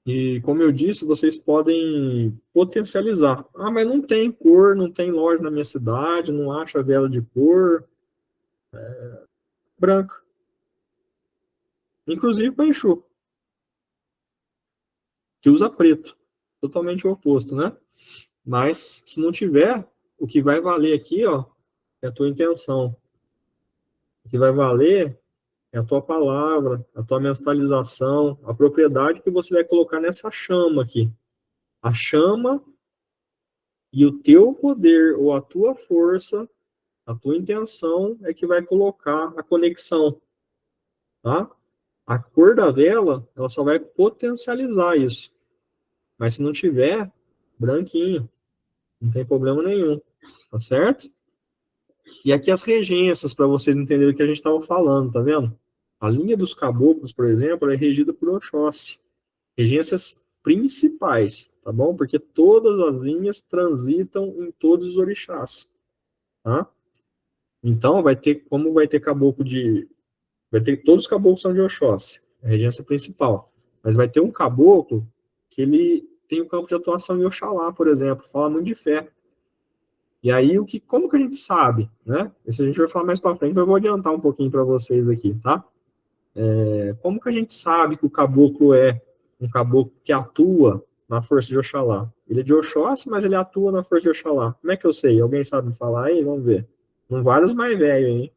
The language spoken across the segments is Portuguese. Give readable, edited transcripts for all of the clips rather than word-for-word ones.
E, como eu disse, vocês podem potencializar. Ah, mas não tem cor, não tem loja na minha cidade, não acha vela de cor branca. Inclusive para Exu, que usa preto. Totalmente o oposto, né? Mas, se não tiver, o que vai valer aqui, ó, é a tua intenção. O que vai valer é a tua palavra, a tua mentalização, a propriedade que você vai colocar nessa chama aqui. A chama e o teu poder ou a tua força, a tua intenção é que vai colocar a conexão, tá? A cor da vela, ela só vai potencializar isso. Mas se não tiver, branquinho, não tem problema nenhum, tá certo? E aqui as regências, para vocês entenderem o que a gente estava falando, tá vendo? A linha dos caboclos, por exemplo, é regida por Oxóssi. Regências principais, tá bom? Porque todas as linhas transitam em todos os orixás, tá? Então, como vai ter caboclo de... Vai ter, todos os caboclos são de Oxóssi, a regência principal. Mas vai ter um caboclo que ele tem o campo de atuação em Oxalá, por exemplo, fala muito de fé. E aí, como que a gente sabe, né? Isso a gente vai falar mais para frente, mas eu vou adiantar um pouquinho para vocês aqui, tá? Como que a gente sabe que o caboclo é um caboclo que atua na força de Oxalá? Ele é de Oxóssi, mas ele atua na força de Oxalá. Como é que eu sei? Alguém sabe me falar aí? Vamos ver. Não vale os mais velhos, hein?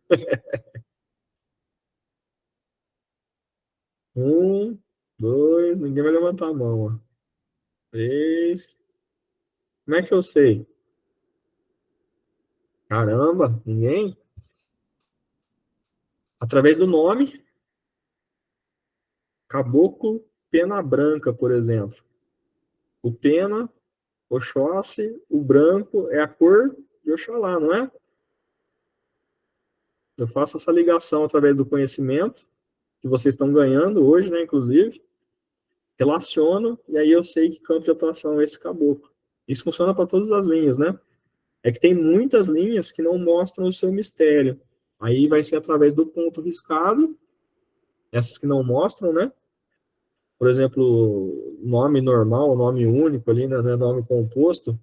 Um, dois, ninguém vai levantar a mão, ó. Três. Como é que eu sei? Caramba, ninguém? Através do nome, Caboclo Pena Branca, por exemplo. O pena, Oxóssi, o branco é a cor de Oxalá, não é? Eu faço essa ligação através do conhecimento que vocês estão ganhando hoje, né, inclusive, relaciono, e aí eu sei que campo de atuação é esse caboclo. Isso funciona para todas as linhas, né? É que tem muitas linhas que não mostram o seu mistério. Aí vai ser através do ponto riscado, essas que não mostram, né? Por exemplo, nome normal, nome único ali, né, nome composto,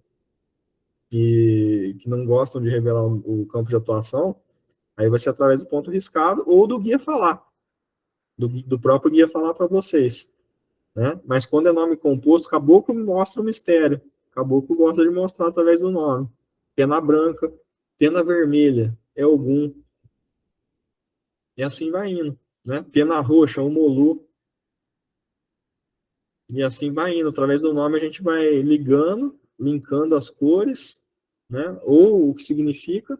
que não gostam de revelar o campo de atuação, aí vai ser através do ponto riscado ou do guia falar, do próprio guia falar para vocês, né? Mas quando é nome composto, caboclo mostra o mistério. Caboclo gosta de mostrar através do nome. Pena branca, pena vermelha, é Ogum. E assim vai indo, né? Pena roxa, o Molu. E assim vai indo. Através do nome a gente vai ligando, linkando as cores, né? Ou o que significa.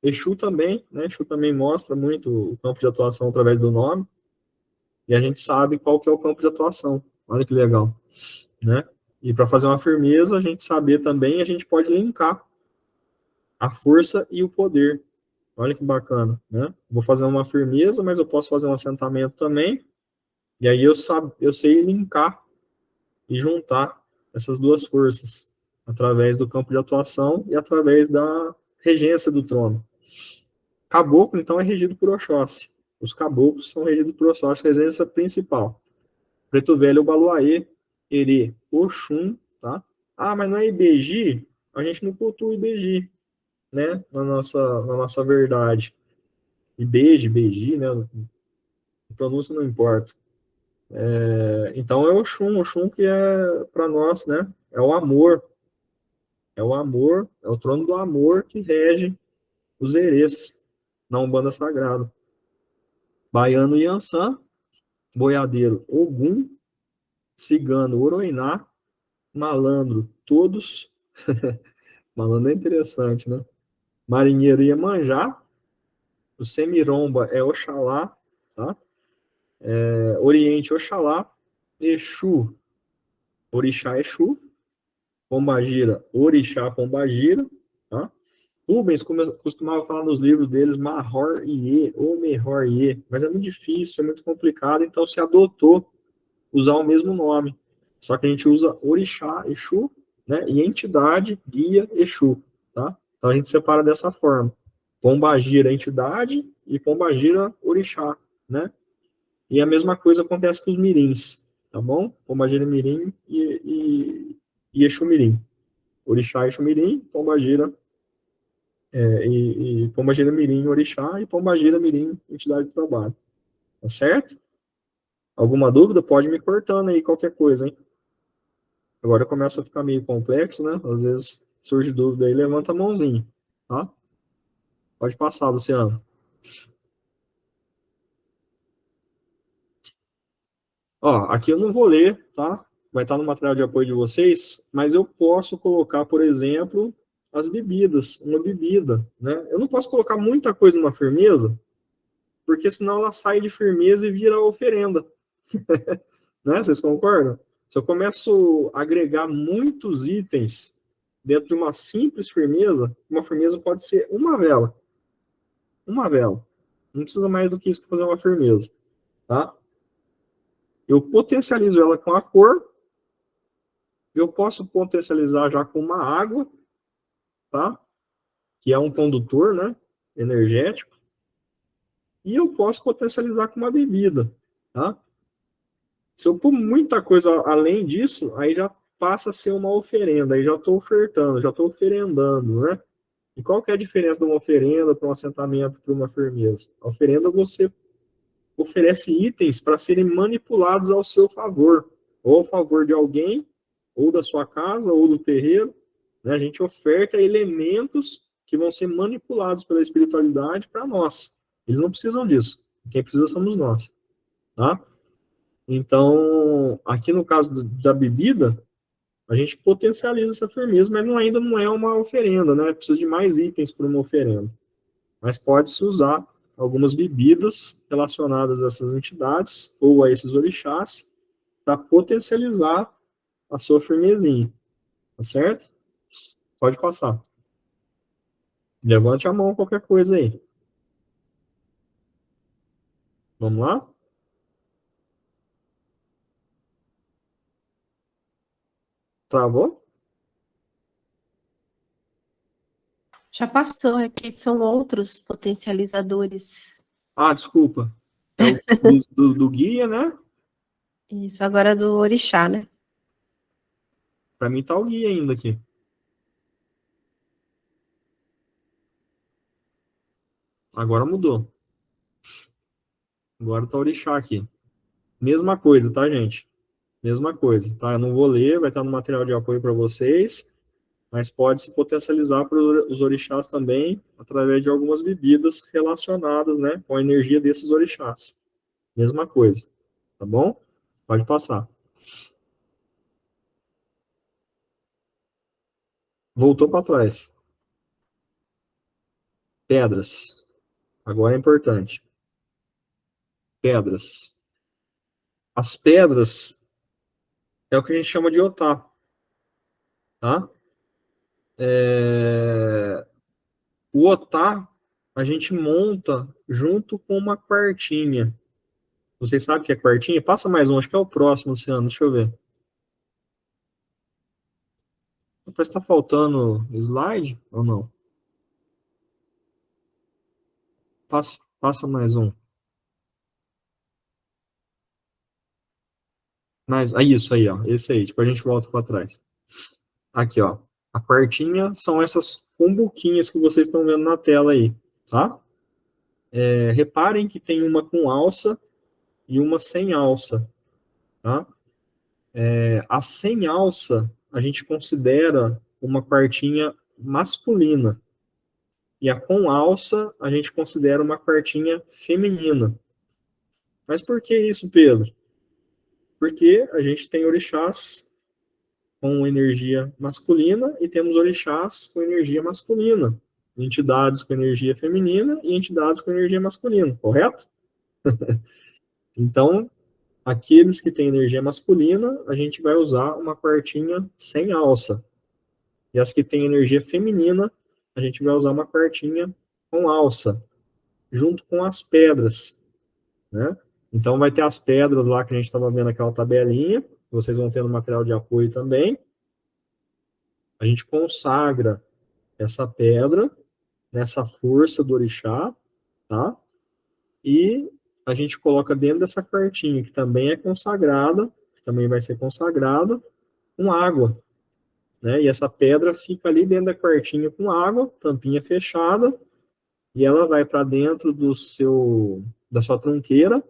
Exu também, né? Exu também mostra muito o campo de atuação através do nome. E a gente sabe qual que é o campo de atuação. Olha que legal, né? E para fazer uma firmeza, a gente saber também, a gente pode linkar a força e o poder. Olha que bacana, né? Vou fazer uma firmeza, mas eu posso fazer um assentamento também. E aí eu sei linkar e juntar essas duas forças através do campo de atuação e através da regência do trono. Caboclo, então, é regido por Oxóssi. Os caboclos são regidos por Oxóssi, regência principal. Preto Velho, Baluaê, Herê, Oxum, tá? Ah, mas não é IBG? A gente não cultua o IBG, né? Na nossa verdade. IBG, BG, né? A pronúncia não importa. Então é Oxum que é para nós, né? É o trono do amor que rege os herês na Umbanda Sagrada. Baiano Yansan, boiadeiro Ogum, cigano Oroiná, malandro todos. Malandro é interessante, né? Marinheiro Iemanjá, o Semiromba é Oxalá, tá? Oriente Oxalá, Exu, Orixá Exu, Pombagira, Orixá Pombagira, tá? Rubens costumava falar nos livros deles Mahor Iê ou Mehor Iê, mas é muito difícil, é muito complicado, então se adotou usar o mesmo nome. Só que a gente usa Orixá, Exu, né? E entidade, guia, Exu, tá? Então a gente separa dessa forma. Pombagira, entidade, e Pombagira, Orixá, né? E a mesma coisa acontece com os mirins. tá bom? Pombagira Mirim e Exu Mirim. Orixá, Exu Mirim, Pombagira, e Pombagira Mirim, Orixá, e Pombagira Mirim, entidade de trabalho. Tá certo? Alguma dúvida? Pode me cortando aí, qualquer coisa, hein? Agora começa a ficar meio complexo, né? Às vezes surge dúvida aí, levanta a mãozinha, tá? Pode passar, Luciano. Ó, aqui eu não vou ler, tá? Vai estar no material de apoio de vocês, mas eu posso colocar, por exemplo, as bebidas, uma bebida, né? Eu não posso colocar muita coisa numa firmeza, porque senão ela sai de firmeza e vira oferenda, né? Vocês concordam? Se eu começo a agregar muitos itens dentro de uma simples firmeza, uma firmeza pode ser uma vela. Uma vela. Não precisa mais do que isso para fazer uma firmeza, tá? Eu potencializo ela com a cor, eu posso potencializar já com uma água, tá? Que é um condutor, né? Energético. E eu posso potencializar com uma bebida, tá? Se eu pôr muita coisa além disso, aí já passa a ser uma oferenda, aí já estou ofertando, já estou oferendando, né? E qual que é a diferença de uma oferenda para um assentamento, para uma firmeza? A oferenda você oferece itens para serem manipulados ao seu favor, ou ao favor de alguém, ou da sua casa, ou do terreiro. Né? A gente oferta elementos que vão ser manipulados pela espiritualidade para nós. Eles não precisam disso. Quem precisa somos nós. Tá? Então, aqui no caso da bebida, a gente potencializa essa firmeza, mas ainda não é uma oferenda, né? Precisa de mais itens para uma oferenda. Mas pode-se usar algumas bebidas relacionadas a essas entidades ou a esses orixás para potencializar a sua firmezinha, tá certo? Pode passar. Levante a mão qualquer coisa aí. Vamos lá? Travou? Já passou, aqui são outros potencializadores. Ah, desculpa. É o do guia, né? Isso, agora é do orixá, né? Para mim tá o guia ainda aqui. Agora mudou. Agora tá o orixá aqui. Mesma coisa, tá, gente? Mesma coisa, tá? Eu não vou ler, vai estar no material de apoio para vocês, mas pode se potencializar para os orixás também através de algumas bebidas relacionadas, né, com a energia desses orixás. Mesma coisa, tá bom? Pode passar. Voltou para trás. Pedras. Agora é importante. Pedras. As pedras é o que a gente chama de otá, tá? O otá a gente monta junto com uma quartinha. Vocês sabem o que é quartinha? Passa mais um, acho que é o próximo, Luciano. Deixa eu ver. Parece que está faltando slide ou não? Passa mais um. Isso aí, ó. Esse aí. Tipo, a gente volta para trás. Aqui, ó. A quartinha são essas cumbuquinhas que vocês estão vendo na tela aí, tá? Reparem que tem uma com alça e uma sem alça, tá? A sem alça a gente considera uma quartinha masculina. E a com alça a gente considera uma quartinha feminina. Mas por que isso, Pedro? Porque a gente tem orixás com energia masculina e temos orixás com energia masculina. Entidades com energia feminina e entidades com energia masculina, correto? Então, aqueles que têm energia masculina, a gente vai usar uma quartinha sem alça. E as que têm energia feminina, a gente vai usar uma quartinha com alça, junto com as pedras, né? Então, vai ter as pedras lá que a gente estava vendo aquela tabelinha, vocês vão ter no material de apoio também. A gente consagra essa pedra nessa força do orixá, tá? E a gente coloca dentro dessa quartinha, que também é consagrada, também vai ser consagrada, com água, né? E essa pedra fica ali dentro da quartinha com água, tampinha fechada, e ela vai para dentro da sua tronqueira,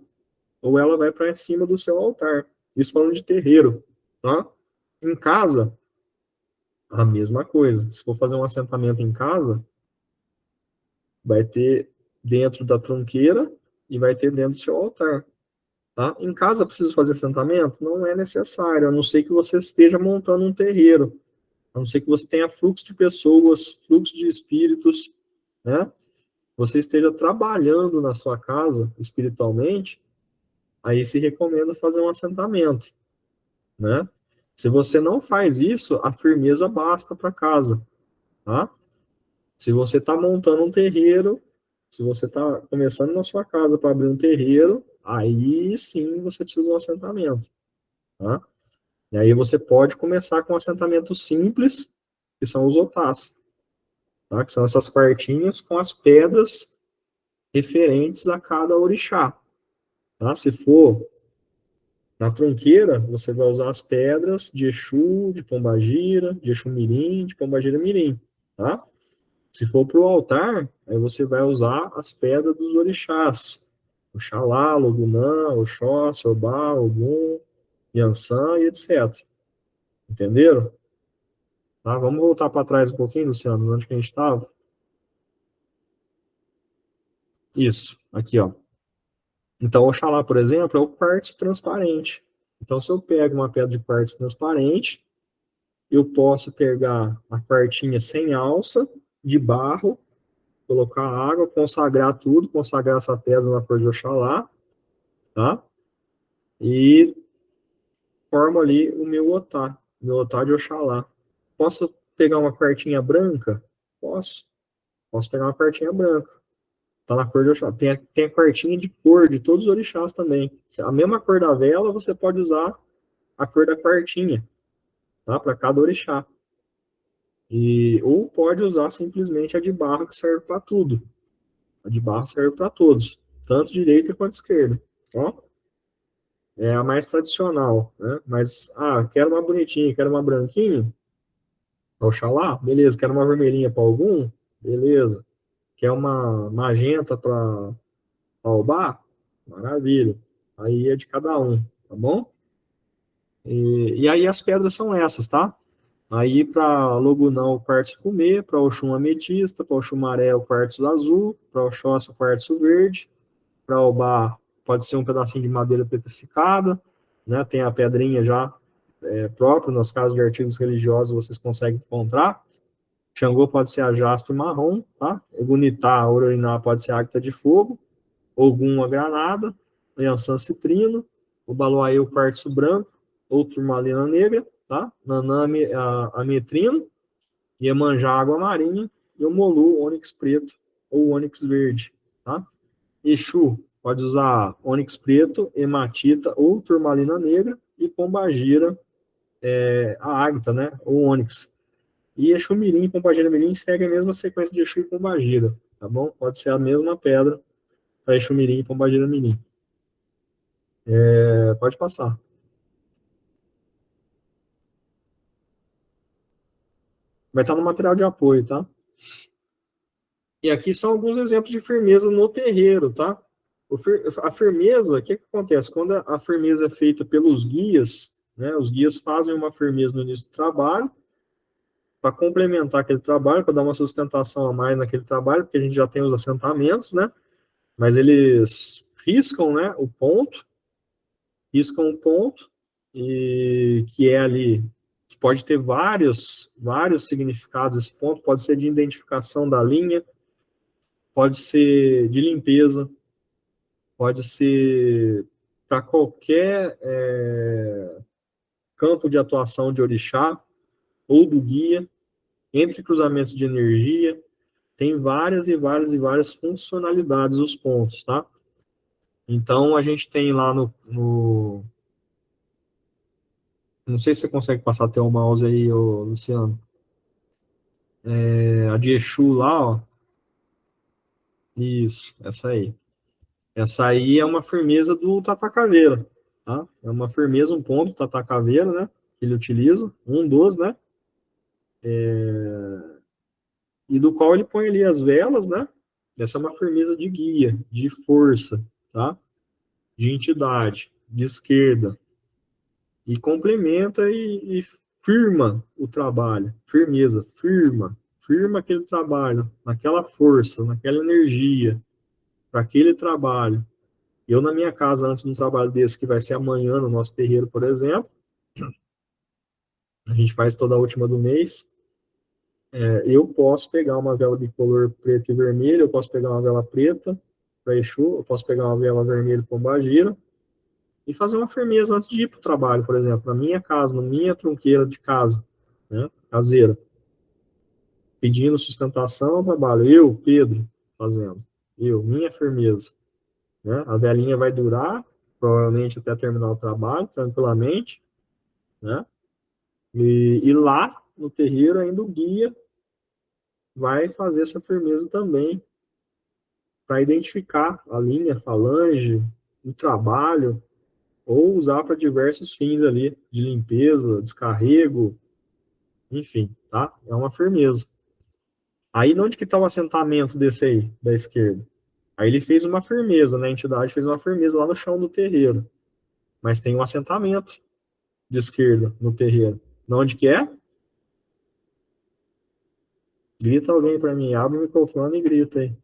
ou ela vai para cima do seu altar. Isso falando de terreiro, tá? Em casa, a mesma coisa. Se for fazer um assentamento em casa, vai ter dentro da tronqueira e vai ter dentro do seu altar. Tá? Em casa, precisa fazer assentamento? Não é necessário, a não ser que você esteja montando um terreiro, a não ser que você tenha fluxo de pessoas, fluxo de espíritos, né? Você esteja trabalhando na sua casa espiritualmente, aí se recomenda fazer um assentamento, né? Se você não faz isso, a firmeza basta para casa, tá? Se você está montando um terreiro, se você está começando na sua casa para abrir um terreiro, aí sim você precisa de um assentamento, tá? E aí você pode começar com um assentamento simples, que são os otás, tá? Que são essas quartinhas com as pedras referentes a cada orixá, tá? Se for na tronqueira, você vai usar as pedras de Exu, de Pombagira, de Exu Mirim, de Pombagira Mirim, tá? Se for para o altar, aí você vai usar as pedras dos orixás. Oxalá, Logunã, Oxóssi, Obá, Ogum, Yansan e etc. Entenderam? Tá? Vamos voltar para trás um pouquinho, Luciano, onde que a gente estava? Isso, aqui, ó. Então, Oxalá, por exemplo, é o quartzo transparente. Então, se eu pego uma pedra de quartzo transparente, eu posso pegar a quartinha sem alça, de barro, colocar água, consagrar tudo, consagrar essa pedra na cor de Oxalá, tá? E formo ali o meu otá de Oxalá. Posso pegar uma quartinha branca? Posso. Posso pegar uma quartinha branca. Tá na cor de Oxalá. Tem a quartinha de cor de todos os orixás também. A mesma cor da vela, você pode usar a cor da quartinha, tá? Para cada orixá. Ou pode usar simplesmente a de barro, que serve para tudo. A de barro serve para todos, tanto direita quanto esquerda. Ó, é a mais tradicional, né? Mas, quero uma bonitinha, quero uma branquinha, Oxalá, beleza. Quero uma vermelhinha para algum, beleza. Quer uma magenta para Obá, maravilha. Aí é de cada um, tá bom? E aí as pedras são essas, tá? Aí para Logunão, o quartzo fumê, para Oxum, ametista, para Oxumaré, o quartzo azul, para Oxóssi, o quartzo verde, para Obá, pode ser um pedacinho de madeira petrificada, né? Tem a pedrinha já própria, nas casas de artigos religiosos vocês conseguem encontrar. Xangô pode ser a jaspe marrom, tá? Egunitá, Ororiná pode ser a águita de fogo, Ogum a granada, Yansan citrino, o Baloaê o quartzo branco, ou turmalina negra, tá? Nanã a metrino, Iemanjá água marinha e o Molu ônix preto ou ônix verde, tá? Exu pode usar ônix preto, hematita ou turmalina negra e pombagira, a águita, né? Ou ônix. E Exu Mirim e Pombagira Mirim segue a mesma sequência de Exu e Pombagira, tá bom? Pode ser a mesma pedra para Exu Mirim e Pombagira Mirim. Pode passar. Vai estar no material de apoio, tá? E aqui são alguns exemplos de firmeza no terreiro, tá? A firmeza, o que acontece? Quando a firmeza é feita pelos guias, né? Os guias fazem uma firmeza no início do trabalho, para complementar aquele trabalho, para dar uma sustentação a mais naquele trabalho, porque a gente já tem os assentamentos, né? Mas eles riscam, né, riscam um ponto, e que é ali, que pode ter vários significados. Esse ponto pode ser de identificação da linha, pode ser de limpeza, pode ser para qualquer campo de atuação de orixá ou do guia, entre cruzamentos de energia, tem várias e várias e várias funcionalidades os pontos, tá? Então, a gente tem lá não sei se você consegue passar até o mouse aí, ô, Luciano. A de Exu lá, ó. Isso, essa aí. Essa aí é uma firmeza do Tatacaveira, tá? É uma firmeza, um ponto, Tata Caveira, né? Que ele utiliza, um dos, né? E do qual ele põe ali as velas, né? Essa é uma firmeza de guia, de força, tá? De entidade, de esquerda. E complementa e firma o trabalho. Firmeza, firma aquele trabalho, naquela força, naquela energia, para aquele trabalho. Eu, na minha casa, antes de um trabalho desse, que vai ser amanhã no nosso terreiro, por exemplo, a gente faz toda a última do mês, eu posso pegar uma vela de color preto e vermelho, eu posso pegar uma vela preta para Exu, eu posso pegar uma vela vermelha para Pombagira e fazer uma firmeza antes de ir para o trabalho, por exemplo, na minha casa, na minha tronqueira de casa, né, caseira, pedindo sustentação ao trabalho. Eu, Pedro, fazendo. Eu, minha firmeza. Né? A velinha vai durar, provavelmente até terminar o trabalho, tranquilamente, né? E lá no terreiro ainda o guia vai fazer essa firmeza também para identificar a linha, a falange, o trabalho, ou usar para diversos fins ali, de limpeza, descarrego, enfim, tá? É uma firmeza. Aí, onde que está o assentamento desse aí, da esquerda? Aí ele fez uma firmeza, né? A entidade fez uma firmeza lá no chão do terreiro. Mas tem um assentamento de esquerda no terreiro. Onde que é? Grita alguém para mim, abre o microfone e grita aí.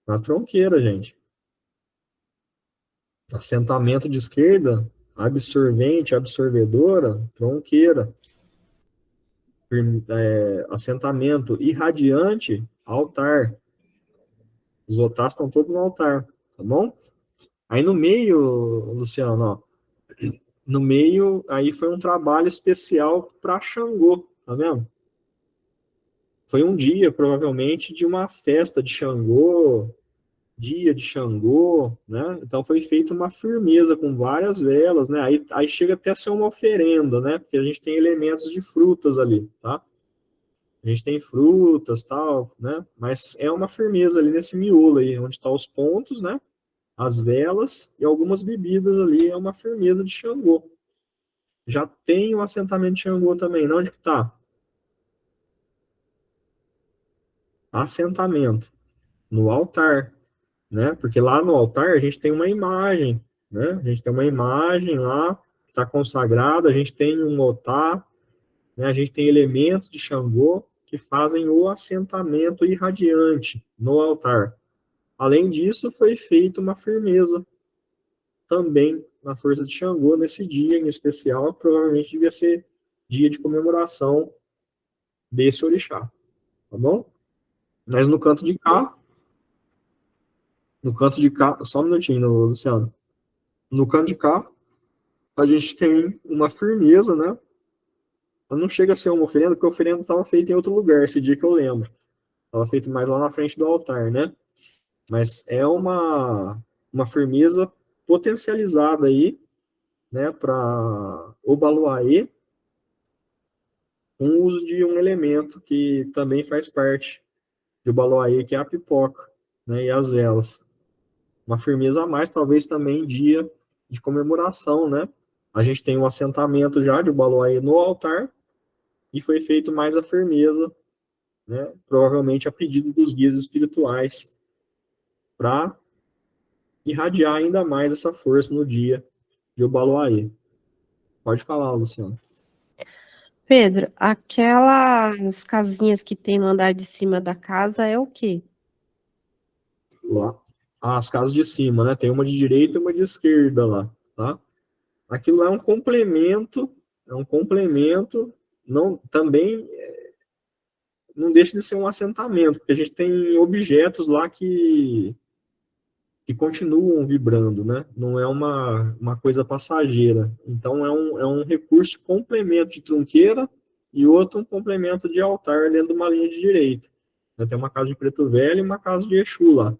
Na tronqueira, gente. Assentamento de esquerda, absorvente, absorvedora, tronqueira. Assentamento irradiante, altar. Os otários estão todos no altar, tá bom? Aí no meio, Luciano, ó, no meio, aí foi um trabalho especial para Xangô, tá vendo? Foi um dia, provavelmente, de uma festa de Xangô, dia de Xangô, né? Então foi feita uma firmeza com várias velas, né? Aí chega até a ser uma oferenda, né? Porque a gente tem elementos de frutas ali, tá? A gente tem frutas, tal, né? Mas é uma firmeza ali nesse miolo aí, onde estão os pontos, né? As velas e algumas bebidas ali, é uma firmeza de Xangô. Já tem o assentamento de Xangô também, não? Onde que tá? Assentamento, no altar, né? Porque lá no altar a gente tem uma imagem, né? A gente tem uma imagem lá que está consagrada, a gente tem um otá, né? A gente tem elementos de Xangô que fazem o assentamento irradiante no altar. Além disso, foi feita uma firmeza também na força de Xangô nesse dia em especial, provavelmente devia ser dia de comemoração desse orixá, tá bom? Mas no canto de cá, só um minutinho, Luciano. No canto de cá, a gente tem uma firmeza, né? Não chega a ser uma oferenda, porque a oferenda estava feita em outro lugar, esse dia que eu lembro. Estava feito mais lá na frente do altar, né? Mas é uma firmeza potencializada aí, né, para o Baluaê, com o uso de um elemento que também faz parte do Baluaê, que é a pipoca, né, e as velas. Uma firmeza a mais, talvez também em dia de comemoração, né? A gente tem um assentamento já de Baluaê no altar, e foi feito mais a firmeza, né, provavelmente a pedido dos guias espirituais, para irradiar ainda mais essa força no dia de Obaloaê. Pode falar, Luciano. Pedro, aquelas casinhas que tem no andar de cima da casa é o quê? Lá. As casas de cima, né? Tem uma de direita e uma de esquerda lá, tá? Aquilo é um complemento, não, também não deixa de ser um assentamento, porque a gente tem objetos lá que continuam vibrando, né? Não é uma coisa passageira. Então, é um recurso de complemento de trunqueira e outro um complemento de altar dentro de uma linha de direita. Tem uma casa de preto velho e uma casa de Exu lá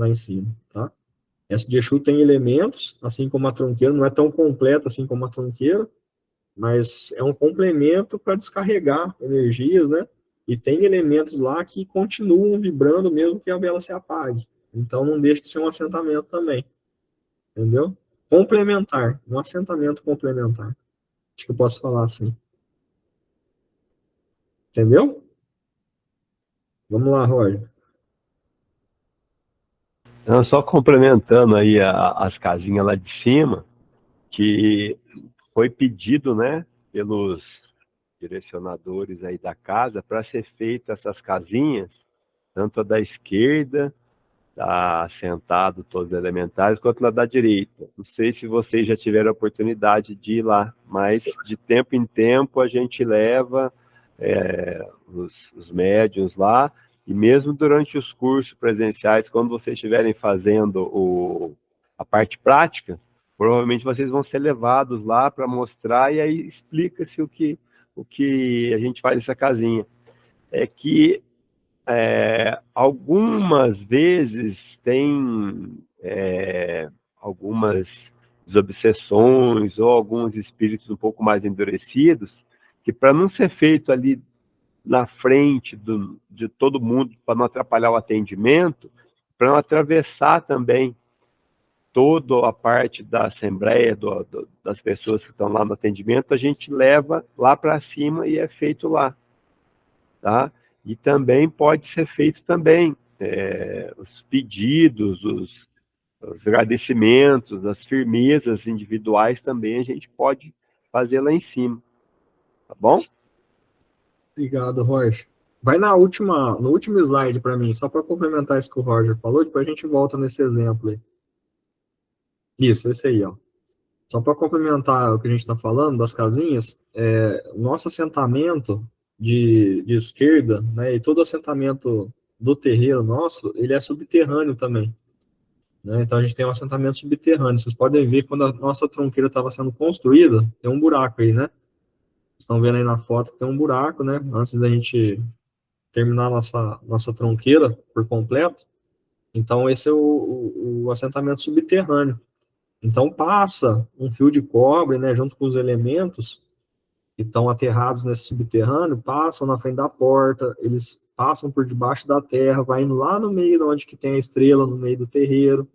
em cima, tá? Essa de Exu tem elementos, assim como a trunqueira, não é tão completa assim como a trunqueira, mas é um complemento para descarregar energias, né? E tem elementos lá que continuam vibrando mesmo que a vela se apague. Então não deixa de ser um assentamento também. Entendeu? Complementar. Um assentamento complementar. Acho que eu posso falar assim. Entendeu? Vamos lá, Roger. Então, só complementando aí as casinhas lá de cima, que foi pedido, né, pelos direcionadores aí da casa para ser feita essas casinhas, tanto a da esquerda, tá assentado todos os elementares, quanto na da direita. Não sei se vocês já tiveram a oportunidade de ir lá, mas de tempo em tempo a gente leva os médiuns lá, e mesmo durante os cursos presenciais, quando vocês estiverem fazendo a parte prática, provavelmente vocês vão ser levados lá para mostrar, e aí explica-se o que a gente faz nessa casinha. É que algumas vezes tem algumas desobsessões ou alguns espíritos um pouco mais endurecidos, que para não ser feito ali na frente de todo mundo, para não atrapalhar o atendimento, para não atravessar também toda a parte da assembleia, das pessoas que estão lá no atendimento, a gente leva lá para cima e é feito lá, tá? E também pode ser feito também os pedidos, os agradecimentos, as firmezas individuais também a gente pode fazer lá em cima, tá bom? Obrigado, Roger. Vai no último slide para mim, só para complementar isso que o Roger falou, depois a gente volta nesse exemplo aí. Isso, esse aí, ó. Só para complementar o que a gente está falando das casinhas, o nosso assentamento de esquerda, né, e todo assentamento do terreiro nosso, ele é subterrâneo também. Né? Então a gente tem um assentamento subterrâneo. Vocês podem ver quando a nossa tronqueira estava sendo construída, tem um buraco aí, né? Vocês estão vendo aí na foto que tem um buraco, né? Antes da gente terminar a nossa tronqueira por completo. Então esse é o assentamento subterrâneo. Então passa um fio de cobre, né, junto com os elementos que estão aterrados nesse subterrâneo, passam na frente da porta, eles passam por debaixo da terra, vai indo lá no meio onde que tem a estrela, no meio do terreiro,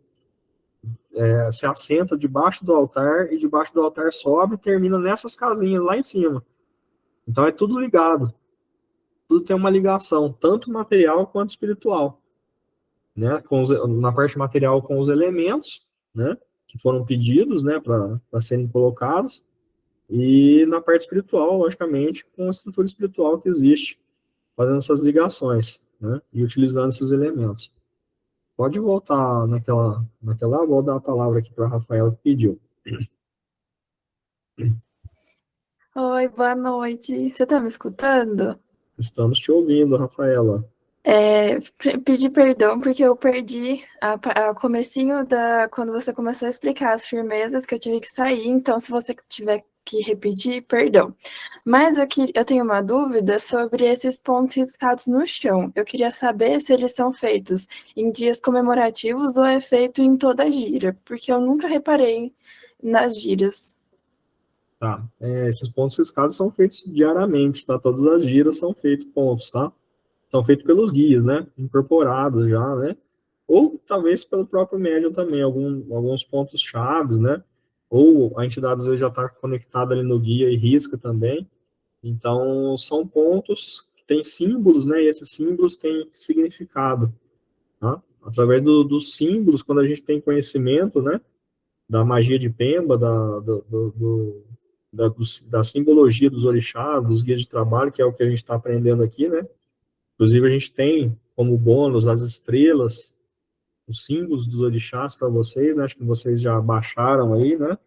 se assenta debaixo do altar, e debaixo do altar sobe e termina nessas casinhas lá em cima. Então é tudo ligado, tudo tem uma ligação, tanto material quanto espiritual. Né, na parte material com os elementos, né, que foram pedidos, né, para serem colocados, e na parte espiritual, logicamente, com a estrutura espiritual que existe, fazendo essas ligações, né, e utilizando esses elementos. Pode voltar vou dar a palavra aqui para a Rafaela que pediu. Oi, boa noite. Você tá me escutando? Estamos te ouvindo, Rafaela. Pedi perdão porque eu perdi a comecinho quando você começou a explicar as firmezas que eu tive que sair, então se você tiver que repetir, perdão. Mas eu tenho uma dúvida sobre esses pontos riscados no chão. Eu queria saber se eles são feitos em dias comemorativos ou é feito em toda a gira, porque eu nunca reparei nas giras. Tá. Esses pontos riscados são feitos diariamente, tá? Todas as giras são feitos pontos, tá? São feitos pelos guias, né? Incorporados já, né? Ou talvez pelo próprio médium também, alguns pontos chaves, né? Ou a entidade às vezes já está conectada ali no guia e risca também. Então, são pontos que têm símbolos, né? E esses símbolos têm significado, tá? Através dos símbolos, quando a gente tem conhecimento, né? Da magia de Pemba, da simbologia dos orixás, dos guias de trabalho, que é o que a gente está aprendendo aqui, né? Inclusive, a gente tem como bônus as estrelas, os símbolos dos orixás para vocês, né? Acho que vocês já baixaram aí, né?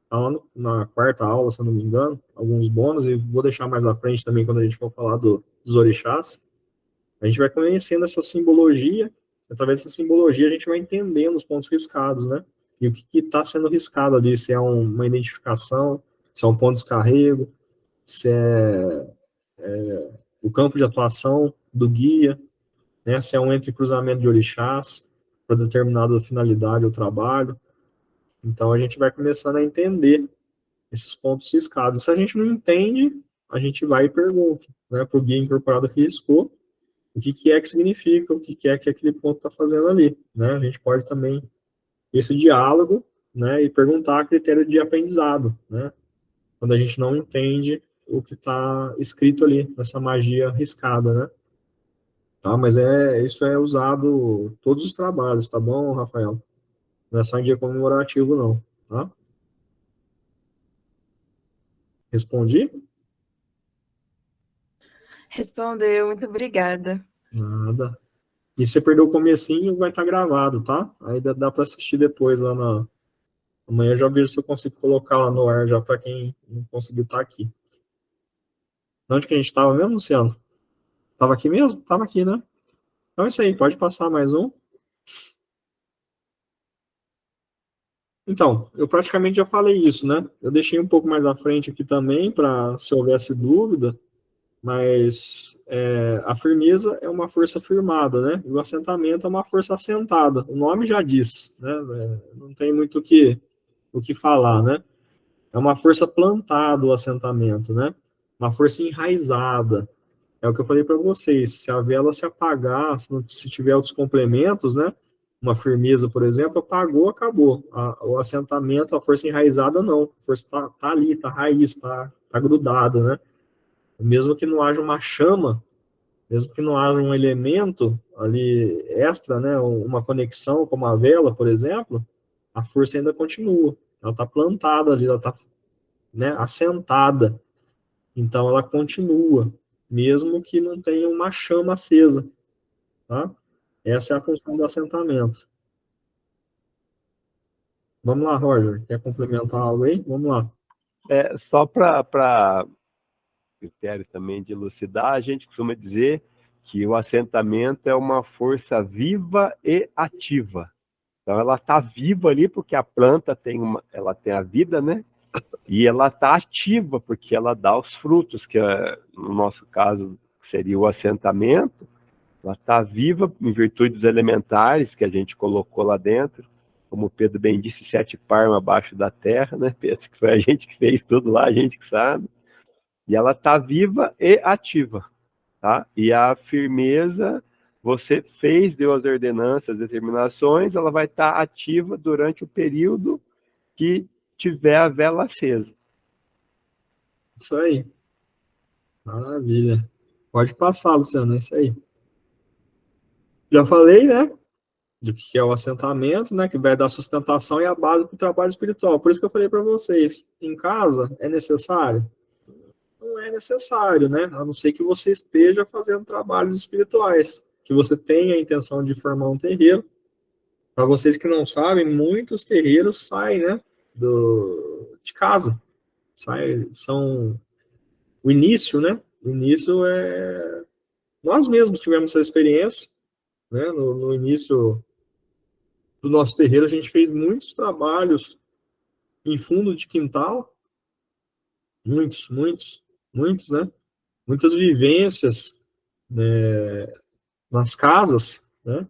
Tá lá na quarta aula, se eu não me engano, alguns bônus, e vou deixar mais à frente também quando a gente for falar dos orixás. A gente vai conhecendo essa simbologia, através dessa simbologia a gente vai entendendo os pontos riscados, né? E o que está sendo riscado ali, se é uma identificação, se é um ponto de descarrego, se é o campo de atuação do guia, né? Se é um entrecruzamento de orixás para determinada finalidade ou trabalho. Então a gente vai começando a entender esses pontos riscados. Se a gente não entende, a gente vai e pergunta, né, para o guia incorporado que riscou, o que é que significa, o que é que aquele ponto está fazendo ali, né? A gente pode também, esse diálogo, né, e perguntar a critério de aprendizado, né? Quando a gente não entende o que está escrito ali, nessa magia riscada, né? Tá, mas isso é usado em todos os trabalhos, tá bom, Rafael? Não é só em dia comemorativo, não, tá? Respondi? Respondeu, muito obrigada. Nada. E se você perdeu o comecinho, vai estar gravado, tá? Aí dá para assistir depois lá na... Amanhã eu já vejo se eu consigo colocar lá no ar já para quem não conseguiu estar aqui. Onde que a gente estava mesmo, Luciano? Tava aqui mesmo? Tava aqui, né? Então é isso aí, pode passar mais um. Então, eu praticamente já falei isso, né? Eu deixei um pouco mais à frente aqui também, para se houvesse dúvida, mas a firmeza é uma força firmada, né? E o assentamento é uma força assentada. O nome já diz, né? Não tem muito o que falar, né? É uma força plantada o assentamento, né? Uma força enraizada. É o que eu falei para vocês. Se a vela se apagar, se tiver outros complementos, né? Uma firmeza, por exemplo, apagou, acabou. O assentamento, a força enraizada, não. A força tá ali, tá raiz, tá grudada, né? Mesmo que não haja uma chama, mesmo que não haja um elemento ali extra, né? Uma conexão, como a vela, por exemplo, a força ainda continua. Ela está plantada ali, ela está, né, assentada. Então, ela continua, mesmo que não tenha uma chama acesa, tá? Essa é a função do assentamento. Vamos lá, Roger. Quer complementar algo aí? Vamos lá. Só para critério também de elucidar, a gente costuma dizer que o assentamento é uma força viva e ativa. Então, ela está viva ali porque a planta ela tem a vida, né? E ela está ativa porque ela dá os frutos, que no nosso caso seria o assentamento. Ela está viva em virtude dos elementares que a gente colocou lá dentro, como o Pedro bem disse, 7 palmos abaixo da terra, né, Pedro? Que foi a gente que fez tudo lá, a gente que sabe. E ela está viva e ativa, tá? E a firmeza, você deu as ordenanças, as determinações, ela vai estar ativa durante o período que tiver a vela acesa. Isso aí. Maravilha. Pode passar, Luciano, é isso aí. Já falei, né? Do que é o assentamento, né? Que vai dar sustentação e a base para o trabalho espiritual. Por isso que eu falei para vocês, em casa é necessário? Não é necessário, né? A não ser que você esteja fazendo trabalhos espirituais, que você tenha a intenção de formar um terreiro. Para vocês que não sabem, muitos terreiros saem, né? De casa. São o início, né? O início é... Nós mesmos tivemos essa experiência, né? No início do nosso terreiro, a gente fez muitos trabalhos em fundo de quintal, muitos, né? Muitas vivências, né, nas casas, né?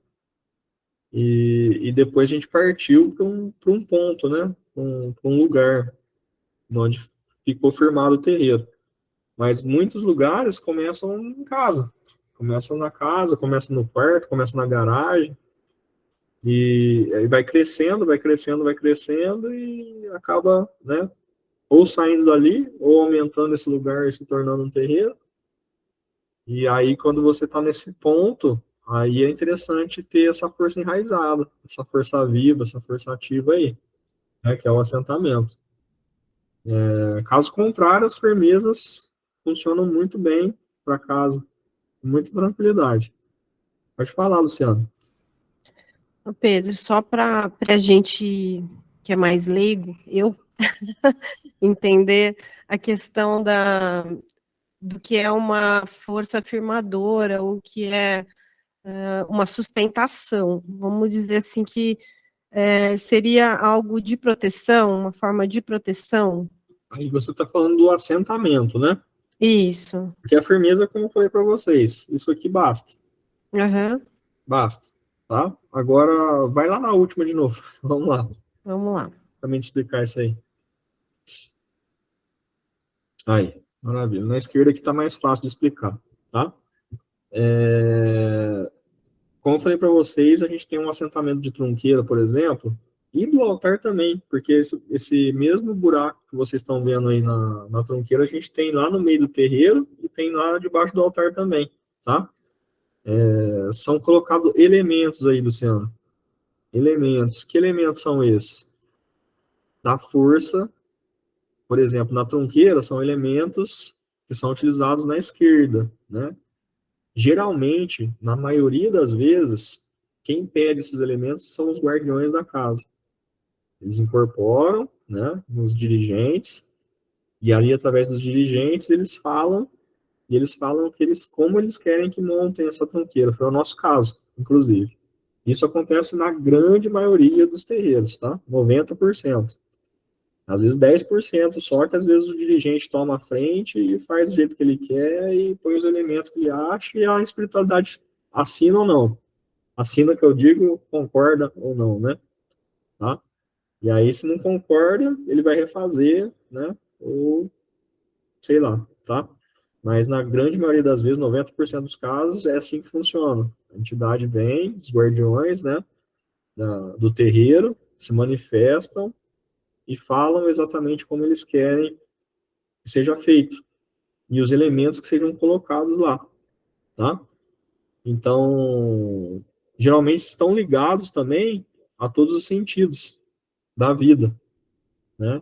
E depois a gente partiu para um ponto, né? Para um lugar onde ficou firmado o terreiro. Mas muitos lugares começam em casa. Começam na casa, começam no quarto, começam na garagem. E aí vai crescendo, vai crescendo, vai crescendo e acaba, né? Ou saindo dali, ou aumentando esse lugar e se tornando um terreiro. E aí, quando você está nesse ponto, aí é interessante ter essa força enraizada, essa força viva, essa força ativa aí, né? Que é o assentamento. Caso contrário, as firmezas funcionam muito bem para casa, com muita tranquilidade. Pode falar, Luciano. Pedro, só para a gente que é mais leigo, eu entender a questão do que é uma força afirmadora, o que é uma sustentação. Vamos dizer assim que seria algo de proteção, uma forma de proteção. Aí você está falando do assentamento, né? Isso. Porque a firmeza, como eu falei para vocês, isso aqui basta. Uhum. Basta, tá? Agora, vai lá na última de novo. Vamos lá. Vamos lá. Para me explicar isso aí. Aí, Maravilha. Na esquerda aqui está mais fácil de explicar, tá? Como eu falei para vocês, a gente tem um assentamento de trunqueira, por exemplo, e do altar também, porque esse mesmo buraco que vocês estão vendo aí na trunqueira, a gente tem lá no meio do terreiro e tem lá debaixo do altar também, tá? São colocados elementos aí, Luciano. Elementos. Que elementos são esses? Da força, por exemplo, na trunqueira, são elementos que são utilizados na esquerda, né? Geralmente, na maioria das vezes, quem pede esses elementos são os guardiões da casa. Eles incorporam, né, nos dirigentes, e ali, através dos dirigentes, eles falam como eles querem que montem essa trunqueira. Foi o nosso caso, inclusive. Isso acontece na grande maioria dos terreiros, tá? 90%. Às vezes 10% só, que às vezes o dirigente toma a frente e faz do jeito que ele quer e põe os elementos que ele acha e a espiritualidade assina ou não. Assina, que eu digo, concorda ou não, né? Tá? E aí, se não concorda, ele vai refazer, né? Ou, sei lá, tá? Mas na grande maioria das vezes, 90% dos casos, é assim que funciona. A entidade vem, os guardiões, né? Do terreiro, se manifestam e falam exatamente como eles querem que seja feito. E os elementos que sejam colocados lá, tá? Então, geralmente estão ligados também a todos os sentidos da vida, né?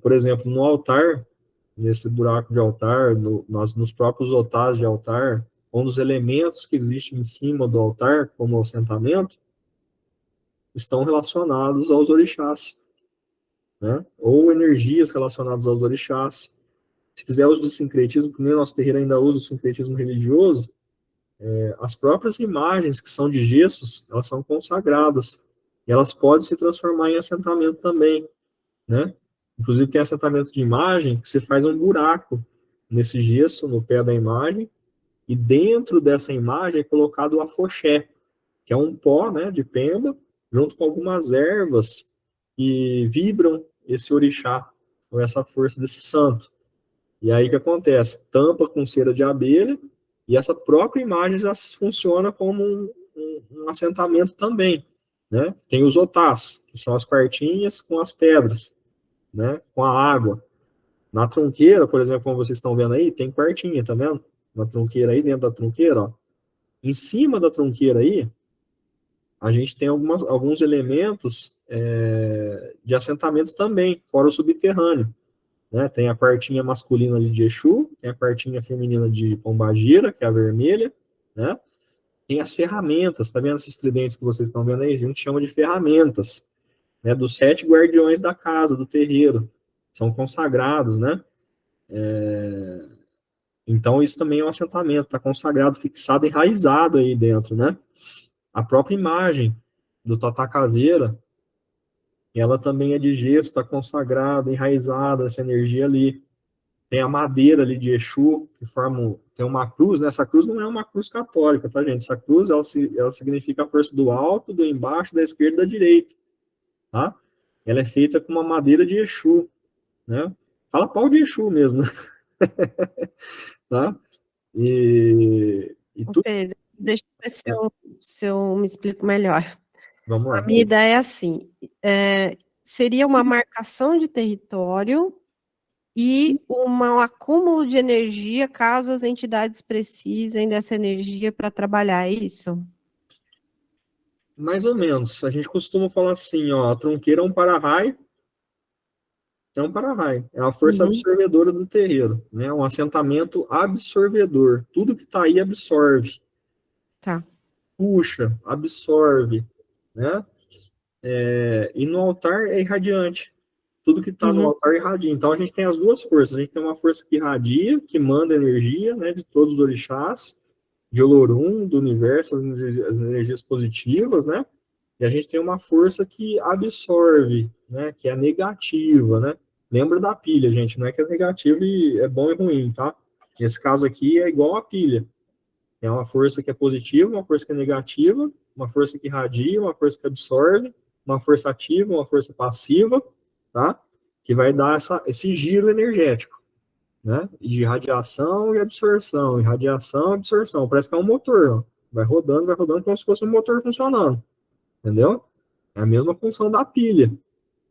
Por exemplo, no altar, nesse buraco de altar, nos próprios otás de altar, um dos elementos que existem em cima do altar, como o assentamento, estão relacionados aos orixás, né? Ou energias relacionadas aos orixás. Se fizer uso do sincretismo, porque o nosso terreiro ainda usa o sincretismo religioso, as próprias imagens que são de gessos, elas são consagradas. E elas podem se transformar em assentamento também, né? Inclusive tem assentamento de imagem que você faz um buraco nesse gesso, no pé da imagem, e dentro dessa imagem é colocado o afoxé, que é um pó, né, de pemba, junto com algumas ervas que vibram esse orixá, ou essa força desse santo. E aí o que acontece? Tampa com cera de abelha, e essa própria imagem já funciona como um assentamento também, né? Tem os otás, que são as quartinhas com as pedras, né? Com a água. Na trunqueira, por exemplo, como vocês estão vendo aí, tem quartinha, tá vendo? Na trunqueira aí, dentro da trunqueira, ó. Em cima da trunqueira aí, a gente tem alguns elementos de assentamento também, fora o subterrâneo. Né? Tem a quartinha masculina ali de Exu, tem a quartinha feminina de Pombagira, que é a vermelha, né? Tem as ferramentas, tá vendo esses tridentes que vocês estão vendo aí? A gente chama de ferramentas, né? Dos 7 guardiões da casa, do terreiro. São consagrados, né? Então, isso também é um assentamento, está consagrado, fixado, enraizado aí dentro, né? A própria imagem do Tata Caveira, ela também é de gesso, está consagrada, enraizada, essa energia ali. Tem a madeira ali de Exu, que tem uma cruz, né? Essa cruz não é uma cruz católica, tá, gente? Essa cruz, ela significa a força do alto, do embaixo, da esquerda e da direita, tá? Ela é feita com uma madeira de Exu, né? Fala pau de Exu mesmo, tá? E tudo... Pedro, deixa eu ver se eu me explico melhor. Vamos lá. A minha ideia é assim, seria uma marcação de território e um acúmulo de energia, caso as entidades precisem dessa energia para trabalhar, é isso? Mais ou menos. A gente costuma falar assim, ó, a trunqueira é um para-raio, é uma força absorvedora do terreiro, né? Um assentamento absorvedor. Tudo que está aí absorve. Tá. Puxa, absorve, né? E no altar é irradiante. Tudo que está no altar irradia. Então a gente tem as duas forças. A gente tem uma força que irradia, que manda energia, né, de todos os orixás, de Olorum, do universo, as energias positivas, né? E a gente tem uma força que absorve, né, que é a negativa, né? Lembra da pilha, gente, não é que é negativo e é bom e ruim, tá? Nesse caso aqui é igual a pilha. É uma força que é positiva, uma força que é negativa, uma força que irradia, uma força que absorve, uma força ativa, uma força passiva, tá? Que vai dar esse giro energético. né? E de radiação e absorção, e radiação e absorção. Parece que é um motor, ó. Vai rodando como se fosse um motor funcionando, entendeu? É a mesma função da pilha,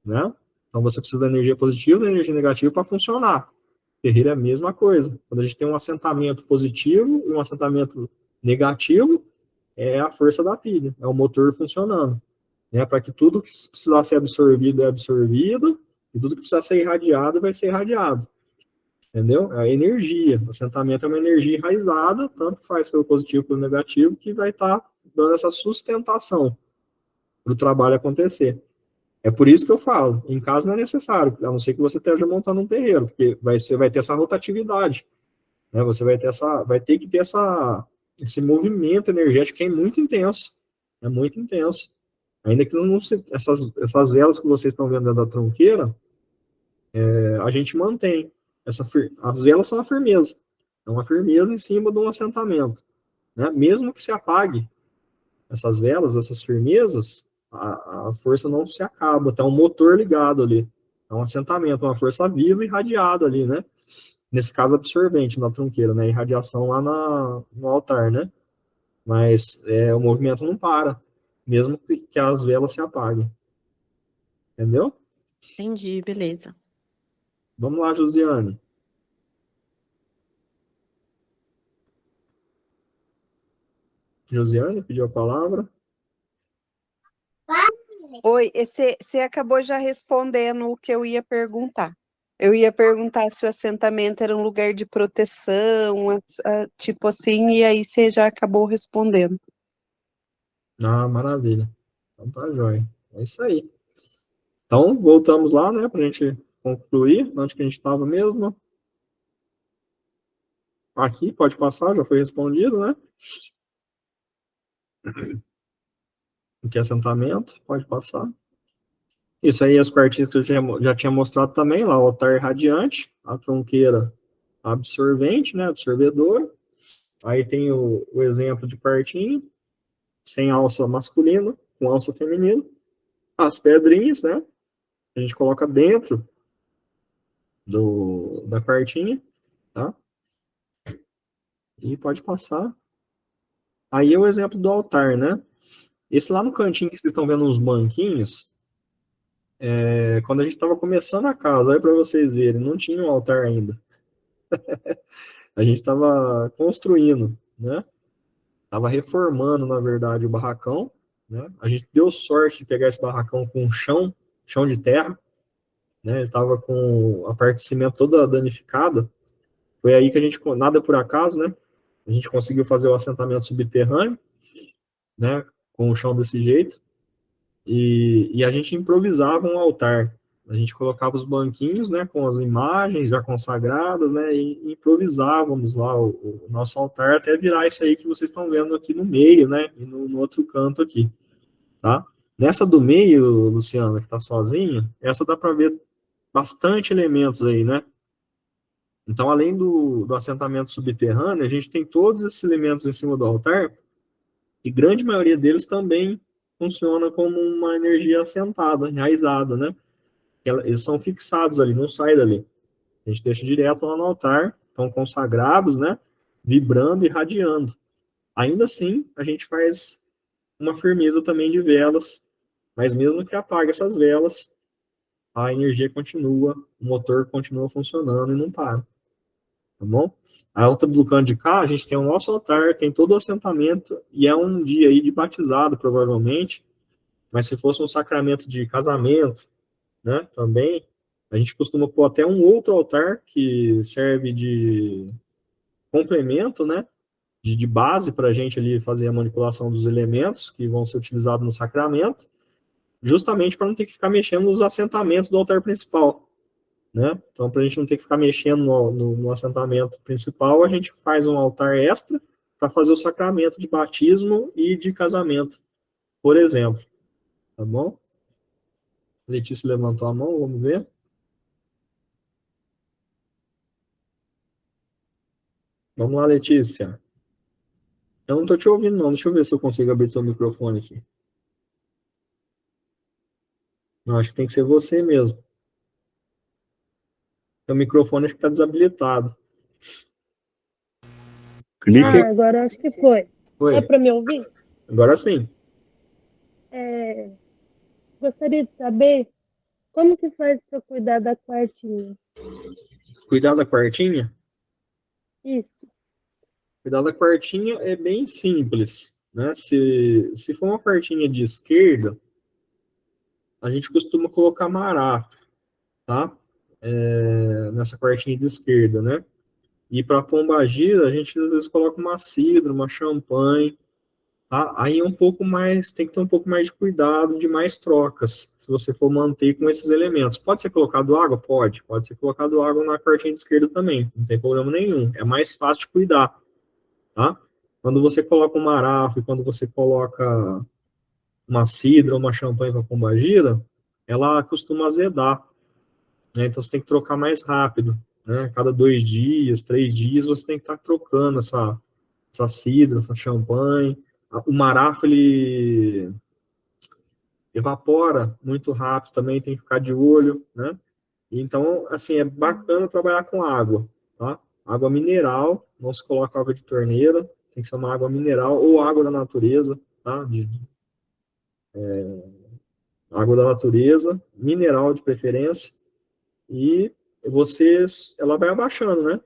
né? Então você precisa da energia positiva e da energia negativa para funcionar. Ferreira é a mesma coisa. Quando a gente tem um assentamento positivo e um assentamento negativo, é a força da pilha, é o motor funcionando, né? Para que tudo que precisar ser absorvido é absorvido, e tudo que precisar ser irradiado vai ser irradiado. Entendeu? É a energia. O assentamento é uma energia enraizada, tanto faz pelo positivo pelo negativo, que vai estar dando essa sustentação para o trabalho acontecer. É por isso que eu falo, em casa não é necessário, a não ser que você esteja montando um terreiro, porque você vai ter essa rotatividade, né? Você vai ter que ter esse movimento energético que é muito intenso, é muito intenso. Ainda que não se, essas velas que vocês estão vendo da tronqueira, a gente mantém. As velas são a firmeza. É uma firmeza em cima de um assentamento, né? Mesmo que se apague essas velas, essas firmezas, a força não se acaba. Tá um motor ligado ali. É um assentamento, uma força viva irradiada ali, né? Nesse caso, absorvente na tronqueira, né? Irradiação lá no altar, né? Mas o movimento não para, mesmo que as velas se apaguem. Entendeu? Entendi, beleza. Vamos lá, Josiane. Josiane pediu a palavra. Oi, você acabou já respondendo o que eu ia perguntar. Eu ia perguntar se o assentamento era um lugar de proteção, tipo assim, e aí você já acabou respondendo. Ah, maravilha. Então tá jóia. É isso aí. Então, voltamos lá, né, pra gente concluir, onde que a gente estava mesmo. Aqui, pode passar, já foi respondido, né? O que é assentamento, pode passar. Isso aí, as partes que eu já tinha mostrado também, lá, o altar radiante, a tronqueira absorvente, né, absorvedora. Aí tem o exemplo de partinho, sem alça masculina, com alça feminina. As pedrinhas, né, a gente coloca dentro da partinha, tá? E pode passar. Aí é o exemplo do altar, né? Esse lá no cantinho que vocês estão vendo uns banquinhos, quando a gente estava começando a casa, olha para vocês verem, não tinha um altar ainda. A gente estava construindo, né? Estava reformando, na verdade, o barracão, né? A gente deu sorte de pegar esse barracão com chão de terra, né? Ele estava com a parte de cimento toda danificada. Foi aí que a gente, nada por acaso, né? A gente conseguiu fazer o assentamento subterrâneo, né? Com o chão desse jeito. E a gente improvisava um altar. A gente colocava os banquinhos, né, com as imagens já consagradas, né, e improvisávamos lá o nosso altar até virar isso aí que vocês estão vendo aqui no meio, né, e no outro canto aqui, tá? Nessa do meio, Luciana, que está sozinha, essa dá para ver bastante elementos aí, né? Então, além do assentamento subterrâneo, a gente tem todos esses elementos em cima do altar, e grande maioria deles também funciona como uma energia assentada, enraizada, né? Eles são fixados ali, não saem dali. A gente deixa direto lá no altar, estão consagrados, né? Vibrando e radiando. Ainda assim, a gente faz uma firmeza também de velas, mas mesmo que apague essas velas, a energia continua, o motor continua funcionando e não para, tá bom? A outra do canto de cá, a gente tem o nosso altar, tem todo o assentamento, e é um dia aí de batizado, provavelmente, mas se fosse um sacramento de casamento, né, também, a gente costuma pôr até um outro altar que serve de complemento, né, de base para a gente ali fazer a manipulação dos elementos que vão ser utilizados no sacramento, justamente para não ter que ficar mexendo nos assentamentos do altar principal, né? Então, para a gente não ter que ficar mexendo no assentamento principal, a gente faz um altar extra para fazer o sacramento de batismo e de casamento, por exemplo, tá bom? Letícia levantou a mão, vamos ver. Vamos lá, Letícia. Eu não tô te ouvindo, não. Deixa eu ver se eu consigo abrir seu microfone aqui. Não, acho que tem que ser você mesmo. Seu microfone acho que está desabilitado. Clique. Agora eu acho que foi. Foi? É para me ouvir? Agora sim. Gostaria de saber como que faz para cuidar da quartinha. Cuidar da quartinha? Isso. Cuidar da quartinha é bem simples, né? Se for uma quartinha de esquerda, a gente costuma colocar marafa, tá? Nessa quartinha de esquerda, né? E para pombagira, a gente às vezes coloca uma cidra, uma champanhe, tá? Aí é um pouco mais, tem que ter um pouco mais de cuidado, de mais trocas, se você for manter com esses elementos. Pode ser colocado água? Pode ser colocado água na quartinha de esquerda também, não tem problema nenhum. É mais fácil de cuidar, tá? Quando você coloca uma marafa e quando você coloca uma cidra ou uma champanhe para pombagira, ela costuma azedar, né? Então você tem que trocar mais rápido, né? Cada 2 dias, 3 dias, você tem que estar trocando essa cidra, essa champanhe. O marafa, ele evapora muito rápido também, tem que ficar de olho, né? Então, assim, é bacana trabalhar com água, tá? Água mineral, não se coloca água de torneira, tem que ser uma água mineral ou água da natureza, tá? Água da natureza, mineral de preferência, e ela vai abaixando, né?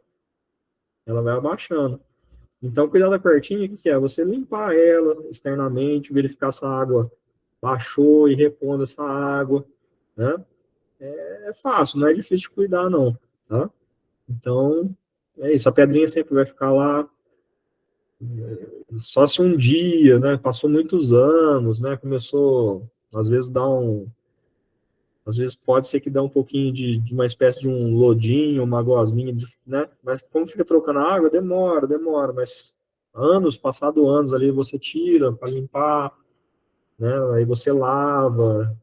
Ela vai abaixando. Então, cuidar da quartinha, o que é? Você limpar ela externamente, verificar se a água baixou e repondo essa água, né? É fácil, não é difícil de cuidar, não, tá? Então, é isso. A pedrinha sempre vai ficar lá, só se um dia, né? Passou muitos anos, né? Começou, às vezes às vezes pode ser que dê um pouquinho de uma espécie de um lodinho, uma gosminha, né? Mas como fica trocando água, demora, mas passado anos ali, você tira para limpar, né? Aí você lava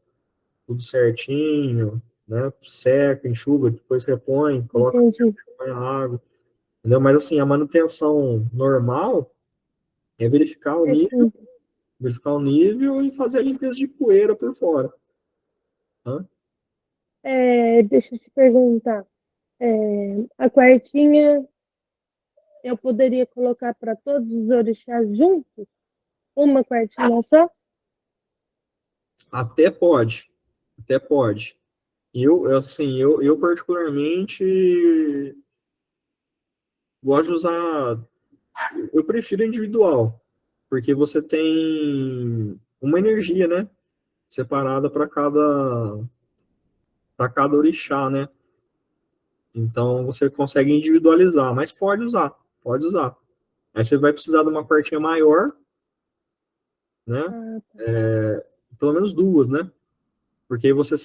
tudo certinho, né? Seca, enxuga, depois repõe, coloca Entendi. a água, entendeu? Mas assim, a manutenção normal é verificar o nível, Sim. e fazer a limpeza de poeira por fora, tá? Deixa eu te perguntar. A quartinha eu poderia colocar para todos os orixás juntos? Uma quartinha só? Até pode, até pode. Eu particularmente gosto de usar, eu prefiro individual, porque você tem uma energia, né, separada para cada orixá, né? Então você consegue individualizar, mas pode usar, pode usar. Aí você vai precisar de uma quartinha maior, né? Ah, tá. Pelo menos duas, né? Porque aí Mas, você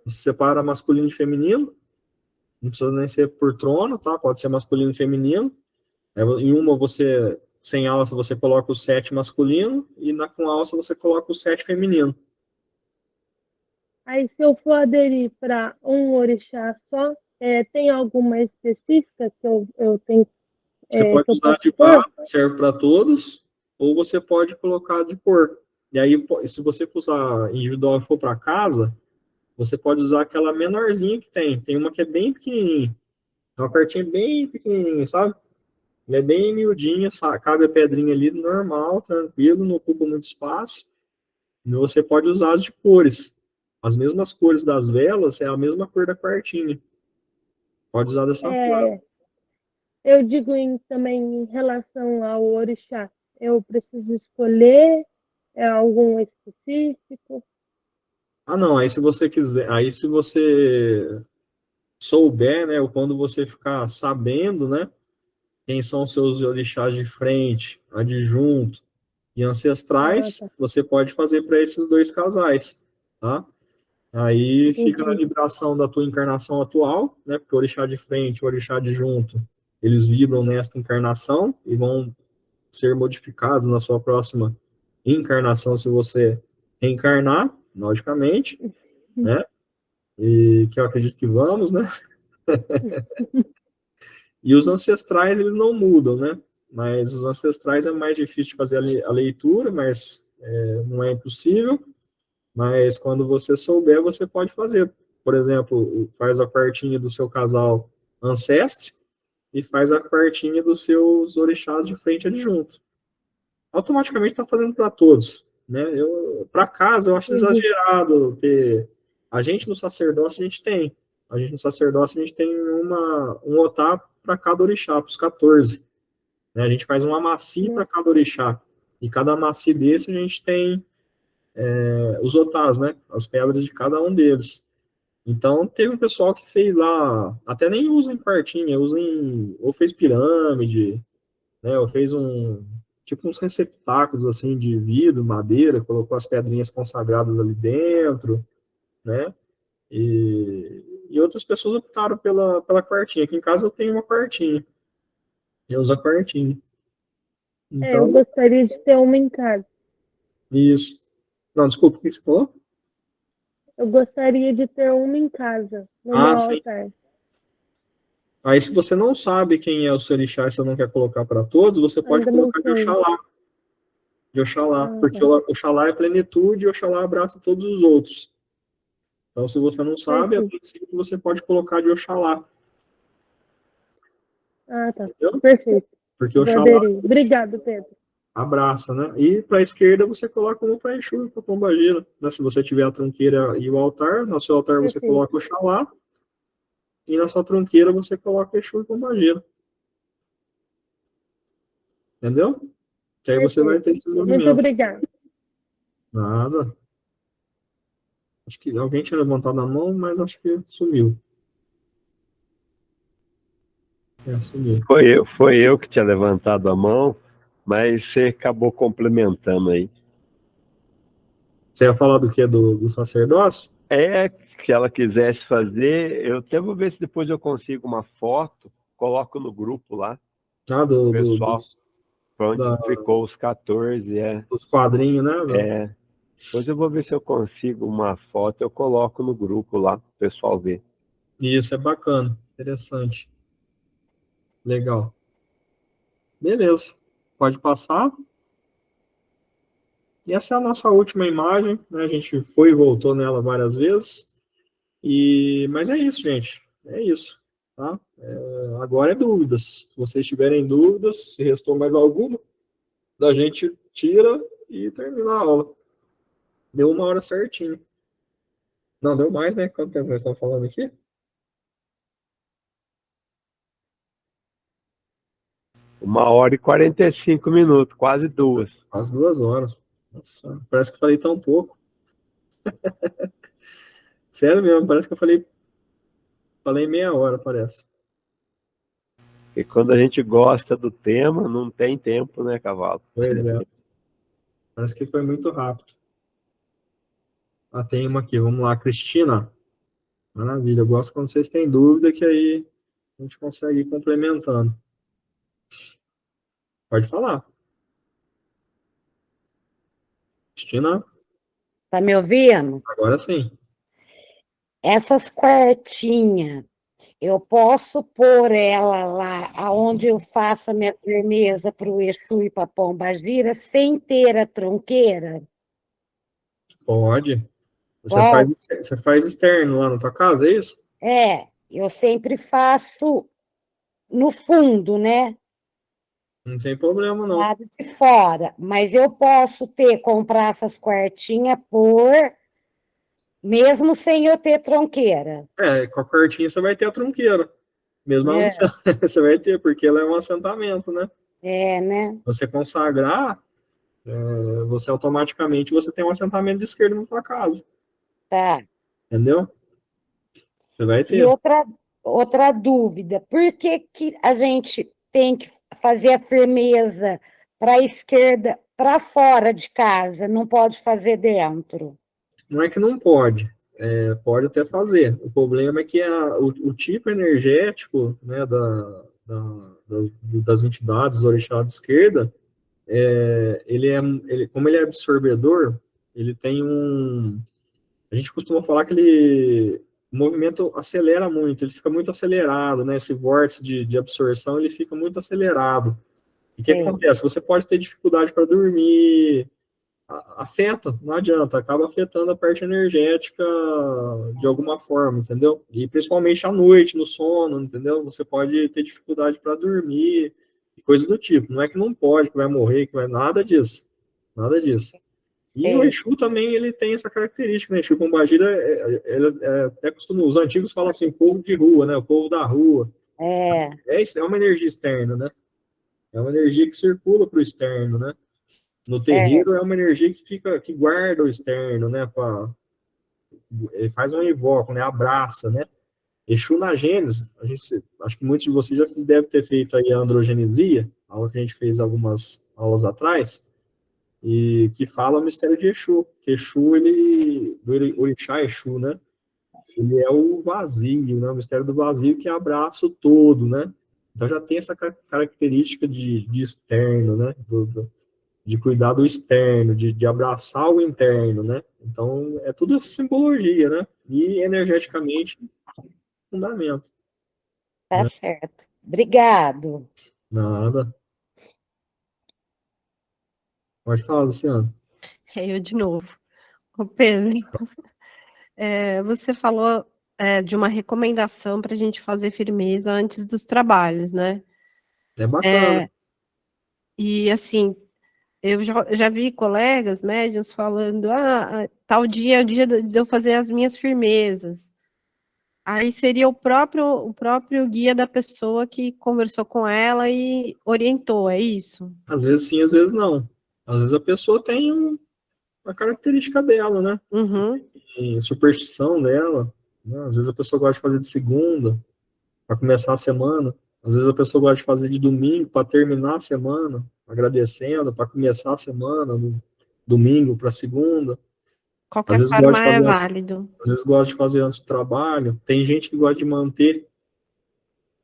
separa masculino e feminino. Não precisa nem ser por trono, tá? Pode ser masculino e feminino. Em uma sem alça, você coloca o 7 masculino, e com alça você coloca o 7 feminino. aí se eu for aderir para um orixá só, tem alguma específica que eu tenho Você pode que eu usar posso de pôr? barro, serve para todos, ou você pode colocar de cor. E aí, se você for usar individual e for para casa, você pode usar aquela menorzinha que tem. Tem uma que é bem pequenininha. É uma cartinha bem pequenininha, sabe? Ela é bem miudinha, cabe a pedrinha ali normal, tranquilo, não ocupa muito espaço. E você pode usar as de cores. As mesmas cores das velas é a mesma cor da quartinha. Pode usar dessa forma. Eu digo também em relação ao orixá. Eu preciso escolher algum específico? Ah, não, aí se você quiser, aí se você souber, né, ou quando você ficar sabendo, né, quem são os seus orixás de frente, adjunto e Ah, ancestrais, tá. você pode fazer para esses dois casais, tá? Aí fica na Entendi. vibração da tua encarnação atual, né? Porque o orixá de frente e o orixá de junto, eles vibram nesta encarnação e vão ser modificados na sua próxima encarnação, se você reencarnar, logicamente, né? E que eu acredito que vamos, né? E os ancestrais, eles não mudam, né? Mas os ancestrais é mais difícil de fazer a leitura, mas não é impossível. Mas quando você souber, você pode fazer por exemplo, faz a quartinha do seu casal ancestre e faz a quartinha dos seus orixás de frente adjunto. Automaticamente está fazendo para todos, né? Para casa, eu acho exagerado ter... A gente no sacerdócio, a gente no sacerdócio, a gente tem um otá para cada orixá, para os 14. Né? A gente faz um amaci para cada orixá. E cada amaci desse a gente tem os otás, né? As pedras de cada um deles. Então, teve um pessoal que fez lá, até nem usa em quartinha, ou fez pirâmide, né? Ou fez tipo uns receptáculos, assim, de vidro, madeira, colocou as pedrinhas consagradas ali dentro, né? E outras pessoas optaram pela quartinha. Aqui em casa eu tenho uma quartinha. Eu uso a quartinha. Eu Então, gostaria de ter uma em casa. isso. Não, desculpa, o que você falou? Eu gostaria de ter uma em casa, no meu Sim. altar. Aí, se você não sabe quem é o seu orixá e você não quer colocar para todos, você pode Ainda não colocar de sei. Oxalá. De Oxalá, porque tá. o Oxalá é plenitude e o Oxalá abraça todos os outros. Então, se você não sabe, a princípio você pode colocar de Oxalá. Tá. Entendeu? Perfeito. Porque o Vou Oxalá aderir. Obrigado, Pedro. abraça, né? E para a esquerda você coloca um para Exu e para Pombagira. Né? Se você tiver a tronqueira e o altar, no seu altar você Perfeito. coloca o Oxalá e na sua tronqueira você coloca Exu e Pombagira. Entendeu? Que aí você vai ter esse Muito movimento. obrigado. Nada. Acho que alguém tinha levantado a mão, mas acho que sumiu. Sumiu. Foi eu que tinha levantado a mão, mas você acabou complementando aí. Você ia falar do que? Do sacerdócio? Se ela quisesse fazer, eu até vou ver se depois eu consigo uma foto, coloco no grupo lá, pessoal, para onde ficou os 14, dos quadrinhos, né? Depois eu vou ver se eu consigo uma foto, eu coloco no grupo lá, para o pessoal ver. Isso, é bacana, interessante. Legal. Beleza, pode passar. E essa é a nossa última imagem, né? A gente foi e voltou nela várias vezes. Mas é isso, gente. É isso. Tá? Agora é dúvidas. Se vocês tiverem dúvidas, se restou mais alguma, a gente tira e termina a aula. Deu 1 hora certinho. Não, deu mais, né? Quanto tempo nós estamos falando aqui? Uma hora e 45 minutos, quase 2. Quase 2 horas. Nossa, parece que eu falei tão pouco. Sério mesmo, parece que eu falei meia hora, parece. E quando a gente gosta do tema, não tem tempo, né, Cavalo? Pois é. Parece que foi muito rápido. Tem uma aqui, vamos lá, Cristina. Maravilha, eu gosto quando vocês têm dúvida, que aí a gente consegue ir complementando. Pode falar. Cristina, Tá me ouvindo? agora sim. Essas quartinhas, eu posso pôr ela lá aonde eu faço a minha firmeza para o Exu e para a Pombagira sem ter a tronqueira? Pode. Pode. Você faz externo lá na tua casa, é isso? Eu sempre faço no fundo, né? Não tem problema, não. Lado de fora. Mas eu posso comprar essas quartinhas mesmo sem eu ter tronqueira. Com a quartinha você vai ter a tronqueira. Mesmo ela você vai ter, porque ela é um assentamento, né? Né? Você consagrar, você automaticamente tem um assentamento de esquerda na tua casa. Tá. Entendeu? Você vai ter. E outra dúvida, por que a gente tem que fazer a firmeza para a esquerda, para fora de casa, não pode fazer dentro? Não é que não pode, pode até fazer. O problema é que o tipo energético, né, das entidades, do orixá de esquerda, como ele é absorvedor, ele tem a gente costuma falar que o movimento acelera muito, ele fica muito acelerado, né? Esse vórtice de absorção, ele fica muito acelerado. E o que acontece? Você pode ter dificuldade para dormir, afeta, não adianta, acaba afetando a parte energética de alguma forma, entendeu? E principalmente à noite, no sono, entendeu? Você pode ter dificuldade para dormir, coisa do tipo. Não é que não pode, que vai morrer, que vai nada disso. Nada disso. E o Sei. Exu também, ele tem essa característica, né? Exu Pombagira, até costuma, os antigos falam assim, povo de rua, né? O povo da rua. É, É uma energia externa, né? É uma energia que circula para o externo, né? No certo. terreiro é uma energia que fica, que guarda o externo, né? Ele faz um invoco, né? Abraça, né? Exu na Gênesis, acho que muitos de vocês já devem ter feito aí a androgenesia, aula que a gente fez algumas aulas atrás, e que fala o mistério de Exu. Que Exu, do orixá Exu, né? Ele é o vazio, né? O mistério do vazio que abraça o todo, né? Então já tem essa característica de externo, né? De cuidar do externo, de abraçar o interno, né? Então é tudo simbologia, né? E energeticamente fundamento. Tá Né? certo. Obrigado. Nada. Pode falar, Luciano. É eu de novo. Ô, Pedro, você falou de uma recomendação para a gente fazer firmeza antes dos trabalhos, né? É bacana. E assim, eu já vi colegas médios falando, tal dia é o dia de eu fazer as minhas firmezas. Aí seria o próprio guia da pessoa que conversou com ela e orientou, é isso? Às vezes sim, às vezes não. Às vezes a pessoa tem uma característica dela, né? Uhum, Tem superstição dela. Né? Às vezes a pessoa gosta de fazer de segunda para começar a semana. Às vezes a pessoa gosta de fazer de domingo para terminar a semana, agradecendo, para começar a semana, no domingo para segunda. Às qualquer vezes gosta de forma é fazer válido. às vezes gosta de fazer antes do trabalho. Tem gente que gosta de manter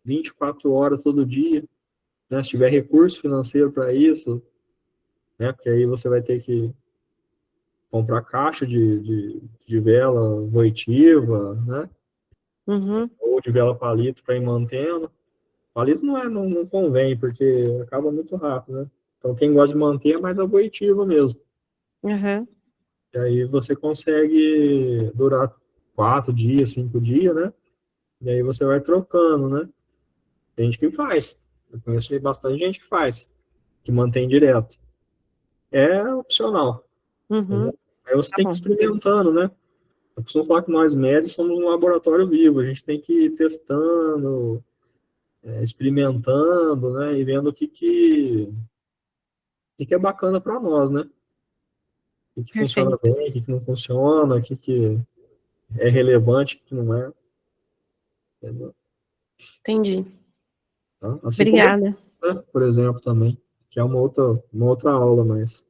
24 horas todo dia, né? Se tiver recurso financeiro para isso, né? Porque aí você vai ter que comprar caixa de vela voitiva, né? Uhum, Ou de vela palito para ir mantendo. Palito não convém, porque acaba muito rápido, né? Então, quem gosta de manter é mais a voitiva mesmo. uhum, E aí você consegue durar 4 dias, 5 dias, né? E aí você vai trocando, né? Tem gente que faz. Eu conheço bastante gente que faz, que mantém direto. É opcional, uhum, entendeu? Aí você tá tem que ir bom, experimentando, né? Eu costumo falar que nós médicos somos um laboratório vivo, a gente tem que ir testando, experimentando, né? E vendo o que é bacana para nós, né? O que funciona perfeito, bem, o que não funciona, o que é relevante, o que não é. Entendeu? entendi. Tá? Assim como, Obrigada. né, por exemplo, também, que é uma outra aula, mas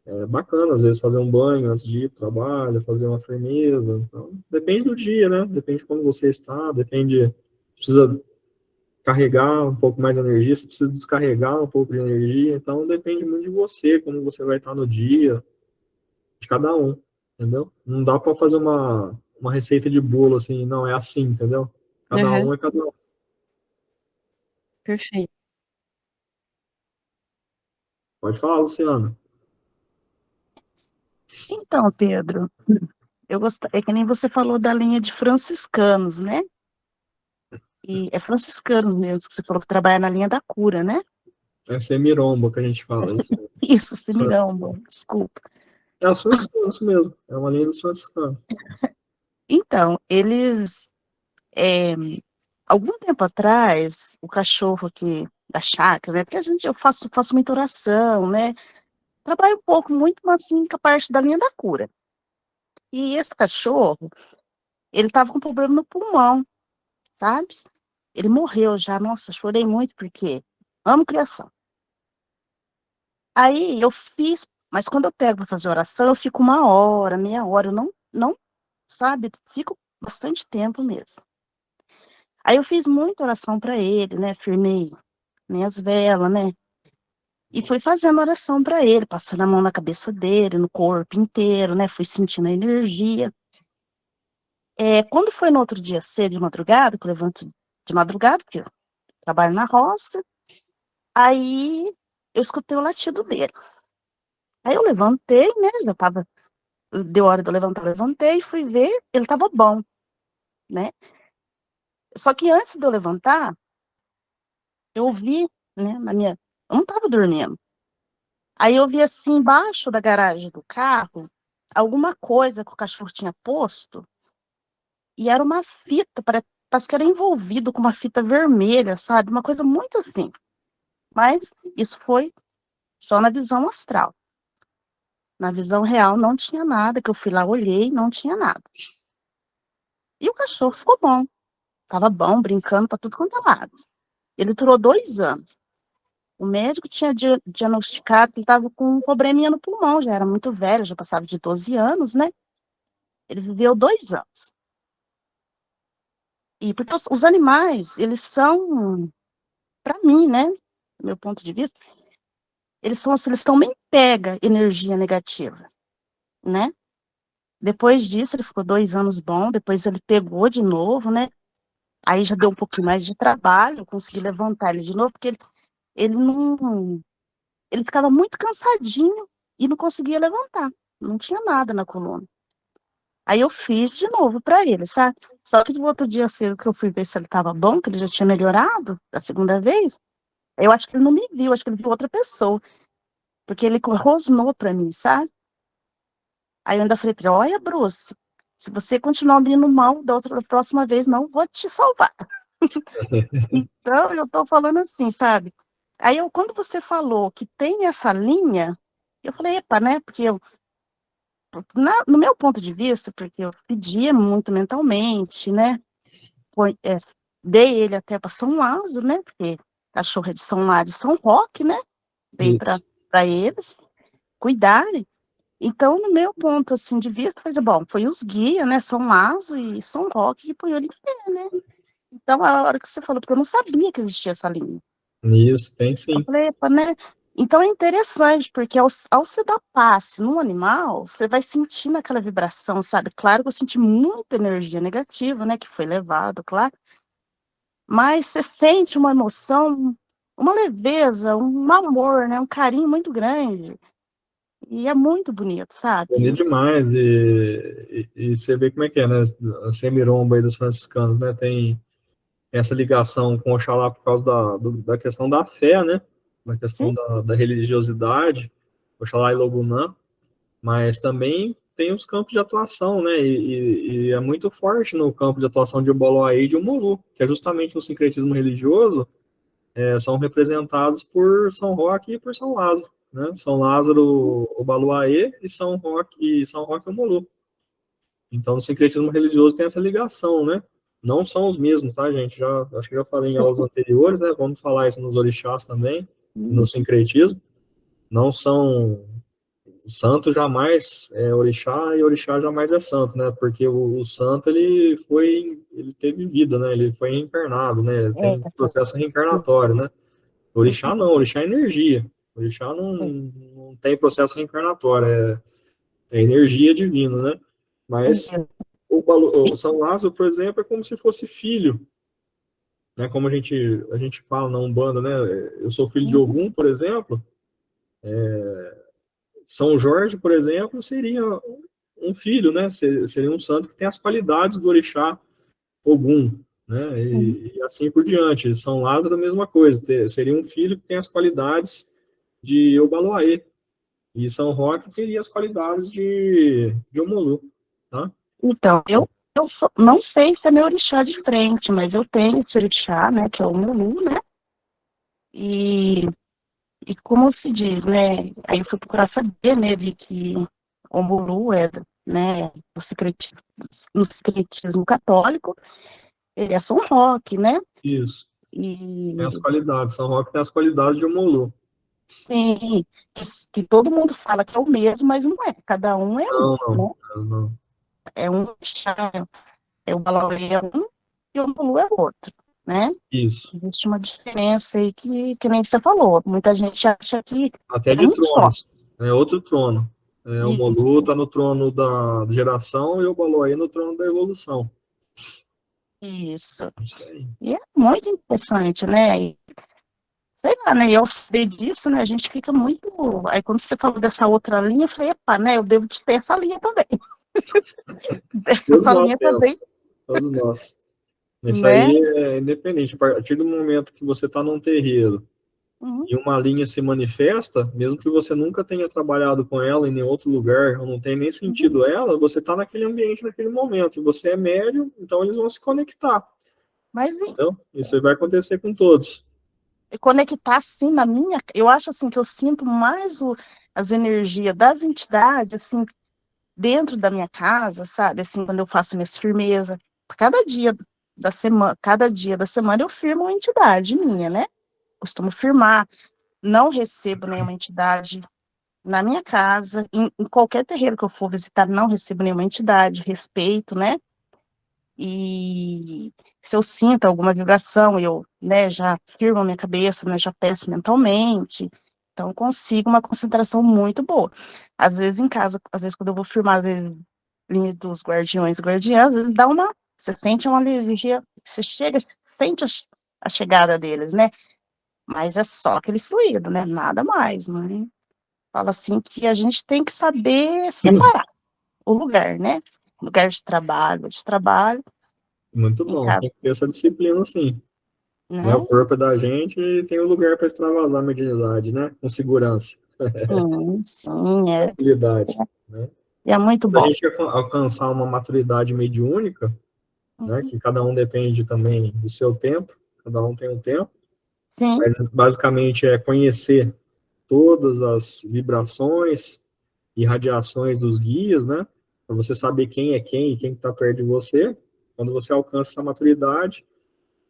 é bacana, às vezes, fazer um banho antes de ir para o trabalho, fazer uma firmeza. Então, depende do dia, né? Depende de como você está, depende. Precisa carregar um pouco mais de energia, você precisa descarregar um pouco de energia, então depende muito de você, como você vai estar no dia, de cada um, entendeu? Não dá para fazer uma receita de bolo assim, não é assim, entendeu? Cada Uhum, um é cada um. perfeito. Pode falar, Luciana. Então, Pedro, é que nem você falou da linha de franciscanos, né? E é franciscanos mesmo, que você falou que trabalha na linha da cura, né? É semiromba que a gente fala, isso. Isso, Semirão, desculpa. É o franciscano, isso mesmo. É uma linha dos franciscanos. Então, eles, é, algum tempo atrás, o cachorro aqui da chácara, né? Porque eu faço muita oração, né? Trabalho um pouco, muito, mas assim, com a parte da linha da cura. E esse cachorro, ele tava com problema no pulmão, sabe? Ele morreu já, nossa, chorei muito porque amo criação. Aí eu fiz, mas quando eu pego para fazer oração, eu fico 1 hora, meia hora, eu não, sabe, fico bastante tempo mesmo. Aí eu fiz muita oração para ele, né, firmei minhas velas, né, e fui fazendo oração para ele, passando a mão na cabeça dele, no corpo inteiro, né, fui sentindo a energia. Quando foi no outro dia cedo, de madrugada, que eu levanto de madrugada, porque eu trabalho na roça, aí eu escutei o latido dele. Aí eu levantei, né, já estava deu hora de eu levantar, levantei, fui ver, ele estava bom, né? Só que antes de eu levantar, eu vi, né, eu não estava dormindo. Aí eu vi assim, embaixo da garagem do carro, alguma coisa que o cachorro tinha posto, e era uma fita, parece que era envolvido com uma fita vermelha, sabe? Uma coisa muito assim. Mas isso foi só na visão astral. Na visão real não tinha nada, que eu fui lá, olhei, não tinha nada. E o cachorro ficou bom. Tava bom, brincando para tudo quanto é lado. Ele durou 2 anos. O médico tinha diagnosticado que ele estava com um probleminha no pulmão, já era muito velho, já passava de 12 anos, né? Ele viveu 2 anos. E porque os animais, eles são, para mim, né? Do meu ponto de vista, eles são assim, eles também pegam energia negativa, né? Depois disso, ele ficou 2 anos bom, depois ele pegou de novo, né? Aí já deu um pouquinho mais de trabalho, eu consegui levantar ele de novo, porque ele não. Ele ficava muito cansadinho e não conseguia levantar. Não tinha nada na coluna. Aí eu fiz de novo para ele, sabe? Só que no outro dia cedo que eu fui ver se ele estava bom, que ele já tinha melhorado da segunda vez, eu acho que ele não me viu, acho que ele viu outra pessoa. Porque ele rosnou para mim, sabe? Aí eu ainda falei para ele, olha, Bruce, se você continuar abrindo mal da próxima vez, não vou te salvar. Então, eu tô falando assim, sabe? Aí, quando você falou que tem essa linha, eu falei, epa, né? Porque no meu ponto de vista, porque eu pedia muito mentalmente, né? Dei ele até para São Lázaro, né? Porque cachorro é de São Lázaro, de São Roque, né? Dei Isso. para eles cuidarem. Então, no meu ponto assim, de vista, foi os guias, né? São Lázaro e São Roque que põe ele em pé, né? Então, a hora que você falou, porque eu não sabia que existia essa linha. Isso, tem Eu sim. falei, epa, né? Então é interessante, porque ao você dar passe no animal, você vai sentindo aquela vibração, sabe? Claro que eu senti muita energia negativa, né? Que foi levado, claro. Mas você sente uma emoção, uma leveza, um amor, né? Um carinho muito grande. E é muito bonito, Bonito sabe? demais. E você vê como é que é, né? A Semiromba aí dos franciscanos, né? Tem essa ligação com Oxalá por causa da questão da fé, né? Da Sim, questão da religiosidade, Oxalá e Lobunã, mas também tem os campos de atuação, né? E é muito forte no campo de atuação de Obaloaê e de Umulu, que é justamente no sincretismo religioso, são representados por São Roque e por São Lázaro, né? São Lázaro, Obaloaê e São Roque Umulu. Então, no sincretismo religioso tem essa ligação, né? Não são os mesmos, tá, gente? Acho que já falei em aulas anteriores, né? Vamos falar isso nos orixás também, no sincretismo. Não são santo jamais é orixá e orixá jamais é santo, né? Porque o santo ele teve vida, né? Ele foi reencarnado, né? Tem um processo reencarnatório, né? Orixá não, orixá é energia. Orixá não tem processo reencarnatório, é energia divina, né? Mas o São Lázaro, por exemplo, é como se fosse filho, né? Como a gente fala na Umbanda, né? Eu sou filho de Ogum, por exemplo. São Jorge, por exemplo, seria um filho, né? Seria um santo que tem as qualidades do orixá Ogum, né? E assim por diante. São Lázaro, a mesma coisa. Seria um filho que tem as qualidades de Obaloaê. E São Roque teria as qualidades de Omolu, tá? então, não sei se é meu orixá de frente, mas eu tenho esse orixá, né, que é o Mulu, né, e como se diz, né, aí eu fui procurar saber, né, de que o Mulu é, né, no secretismo católico, ele é São Roque, né, Isso. e Tem as qualidades. São Roque tem as qualidades de Omolu. sim, que todo mundo fala que é o mesmo, mas não é, cada um é um, né, Não. é um orixá, o Balauê é um e o Mulu é outro, né? Isso. Existe uma diferença aí que nem você falou. Muita gente acha que Até é de um só. tronos. É outro trono. O Molu está no trono da geração e o Obaloaê no trono da evolução. Isso. Isso aí. E é muito interessante, né? E sei lá, né? Eu saber disso, né? A gente fica muito. Aí quando você falou dessa outra linha, eu falei, epa, né? Eu devo ter essa linha também. Todos Essa nós linha também, temos, todos nós. Isso né? aí é independente. A partir do momento que você está num terreiro Uhum, e uma linha se manifesta, mesmo que você nunca tenha trabalhado com ela em nenhum outro lugar, ou não tenha nem sentido ela, você está naquele ambiente, naquele momento. E você é médium, então eles vão se conectar. mas Então, isso aí vai acontecer com todos. e conectar assim na minha. Eu acho assim que eu sinto mais as energias das entidades, assim, dentro da minha casa, sabe? Assim, quando eu faço minhas firmezas. Cada dia da semana eu firmo uma entidade minha, né? Costumo firmar. Não recebo nenhuma entidade na minha casa, em qualquer terreiro que eu for visitar, não recebo nenhuma entidade, respeito, né? E se eu sinto alguma vibração, eu, né, já firmo a minha cabeça, né, já peço mentalmente, então consigo uma concentração muito boa. Às vezes em casa, às vezes quando eu vou firmar, às vezes, linha dos guardiões e guardiãs, às vezes você sente uma energia, você chega, sente a chegada deles, né? Mas é só aquele fluido, né? Nada mais, né? Fala assim que a gente tem que saber separar o lugar, né? Lugar de trabalho, Muito em bom. casa, Tem que ter essa disciplina, sim. Né? O né? corpo é da gente e tem um lugar para extravasar a mediunidade, né? Com segurança, Sim, tranquilidade, né? é muito Quando a bom. gente alcançar uma maturidade mediúnica, né? Uhum. Que cada um depende também do seu tempo, cada um tem um tempo, Sim, mas basicamente é conhecer todas as vibrações e radiações dos guias, né? Para você saber quem é quem e quem está perto de você. Quando você alcança essa maturidade,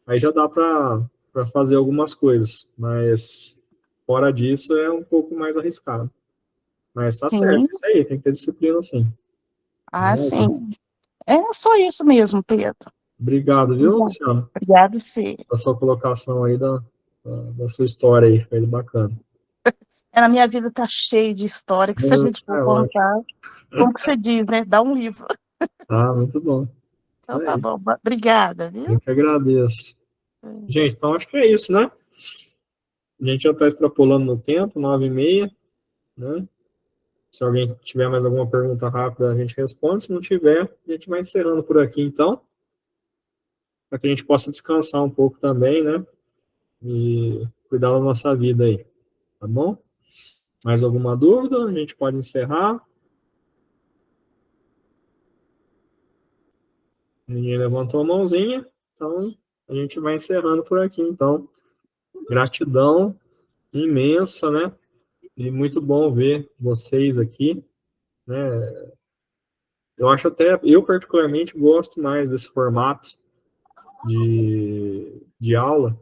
aí já dá para fazer algumas coisas, mas fora disso é um pouco mais arriscado. Mas tá certo, sim. isso aí, tem que ter disciplina, sim. Ah, Né? sim. É só isso mesmo, Pedro. Obrigado, viu, Obrigado, Luciano, obrigado, sim. pela sua colocação aí da sua história aí, foi bacana. A minha vida tá cheia de história que se a gente É for ótimo. contar, como que você diz, né? Dá um livro. Ah, muito bom. Isso Então tá aí. bom. Obrigada, viu? Eu que agradeço. Gente, então acho que é isso, né? A gente já está extrapolando no tempo, 9h30, né? Se alguém tiver mais alguma pergunta rápida, a gente responde. Se não tiver, a gente vai encerrando por aqui, então, para que a gente possa descansar um pouco também, né? E cuidar da nossa vida aí, tá bom? Mais alguma dúvida? A gente pode encerrar. Ninguém levantou a mãozinha, então a gente vai encerrando por aqui, então. Gratidão imensa, né? E muito bom ver vocês aqui, né? Eu acho até, eu particularmente gosto mais desse formato de aula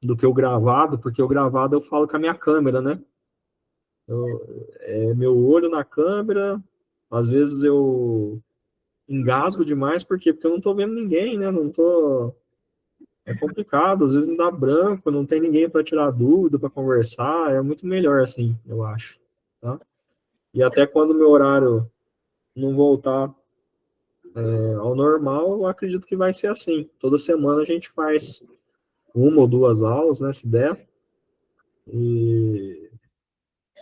do que o gravado, porque o gravado eu falo com a minha câmera, né? É meu olho na câmera, às vezes eu engasgo demais, por quê? Porque eu não tô vendo ninguém, né? Não tô. É complicado, às vezes me dá branco, não tem ninguém para tirar dúvida, para conversar, é muito melhor assim, eu acho, tá? E até quando o meu horário não voltar ao normal, eu acredito que vai ser assim. Toda semana a gente faz uma ou duas aulas, né, se der, e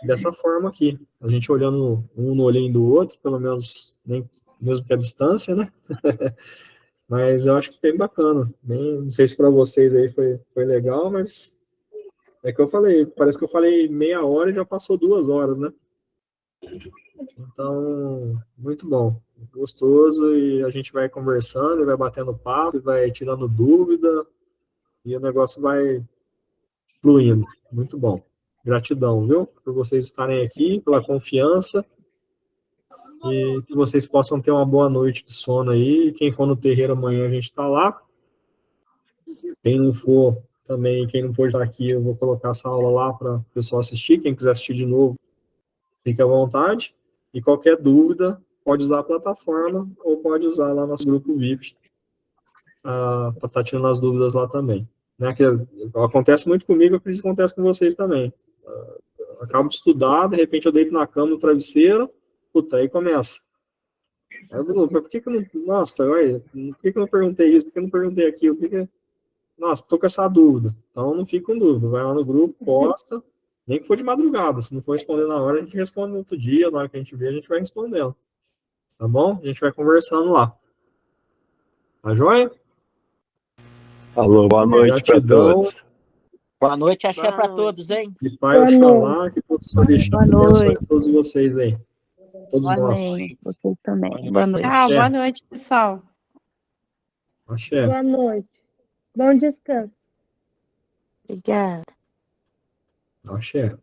dessa forma aqui, a gente olhando um no olhinho do outro, pelo menos, nem, mesmo que a distância, né? Mas eu acho que bem bacana. Bem, não sei se para vocês aí foi legal, mas é que eu falei, parece que eu falei meia hora e já passou 2 horas, né? Então, muito bom, gostoso, e a gente vai conversando, vai batendo papo, vai tirando dúvida, e o negócio vai fluindo. Muito bom. Gratidão, viu? Por vocês estarem aqui, pela confiança, e que vocês possam ter uma boa noite de sono aí. Quem for no terreiro amanhã, a gente está lá. Quem não for também, quem não pôde estar aqui, eu vou colocar essa aula lá para o pessoal assistir. Quem quiser assistir de novo, fique à vontade. E qualquer dúvida, pode usar a plataforma ou pode usar lá nosso grupo VIP para estar tirando as dúvidas lá também. Né? Que acontece muito comigo, eu acredito que acontece com vocês também. Acabo de estudar, de repente eu deito na cama, no travesseiro, puta, aí começa. Aí eu digo, mas por que eu não. Nossa, olha, por que eu não perguntei isso? Por que eu não perguntei aquilo? nossa, tô com essa dúvida. Então não fica com dúvida, vai lá no grupo, posta, nem que for de madrugada, se não for responder na hora, a gente responde no outro dia, na hora que a gente vê, a gente vai respondendo. Tá bom? A gente vai conversando lá. Tá joia? Alô, boa noite para Gratidão. todos. Boa noite, axé Boa para noite. todos, hein? E Pai Oxalá, que o professor Orixá Boa abençoe noite. a todos vocês aí. Todos nós. Amém. Vocês também. Boa noite. Tchau, Axé. boa noite, pessoal. Axé. Boa noite. Bom descanso. Obrigada. Axé.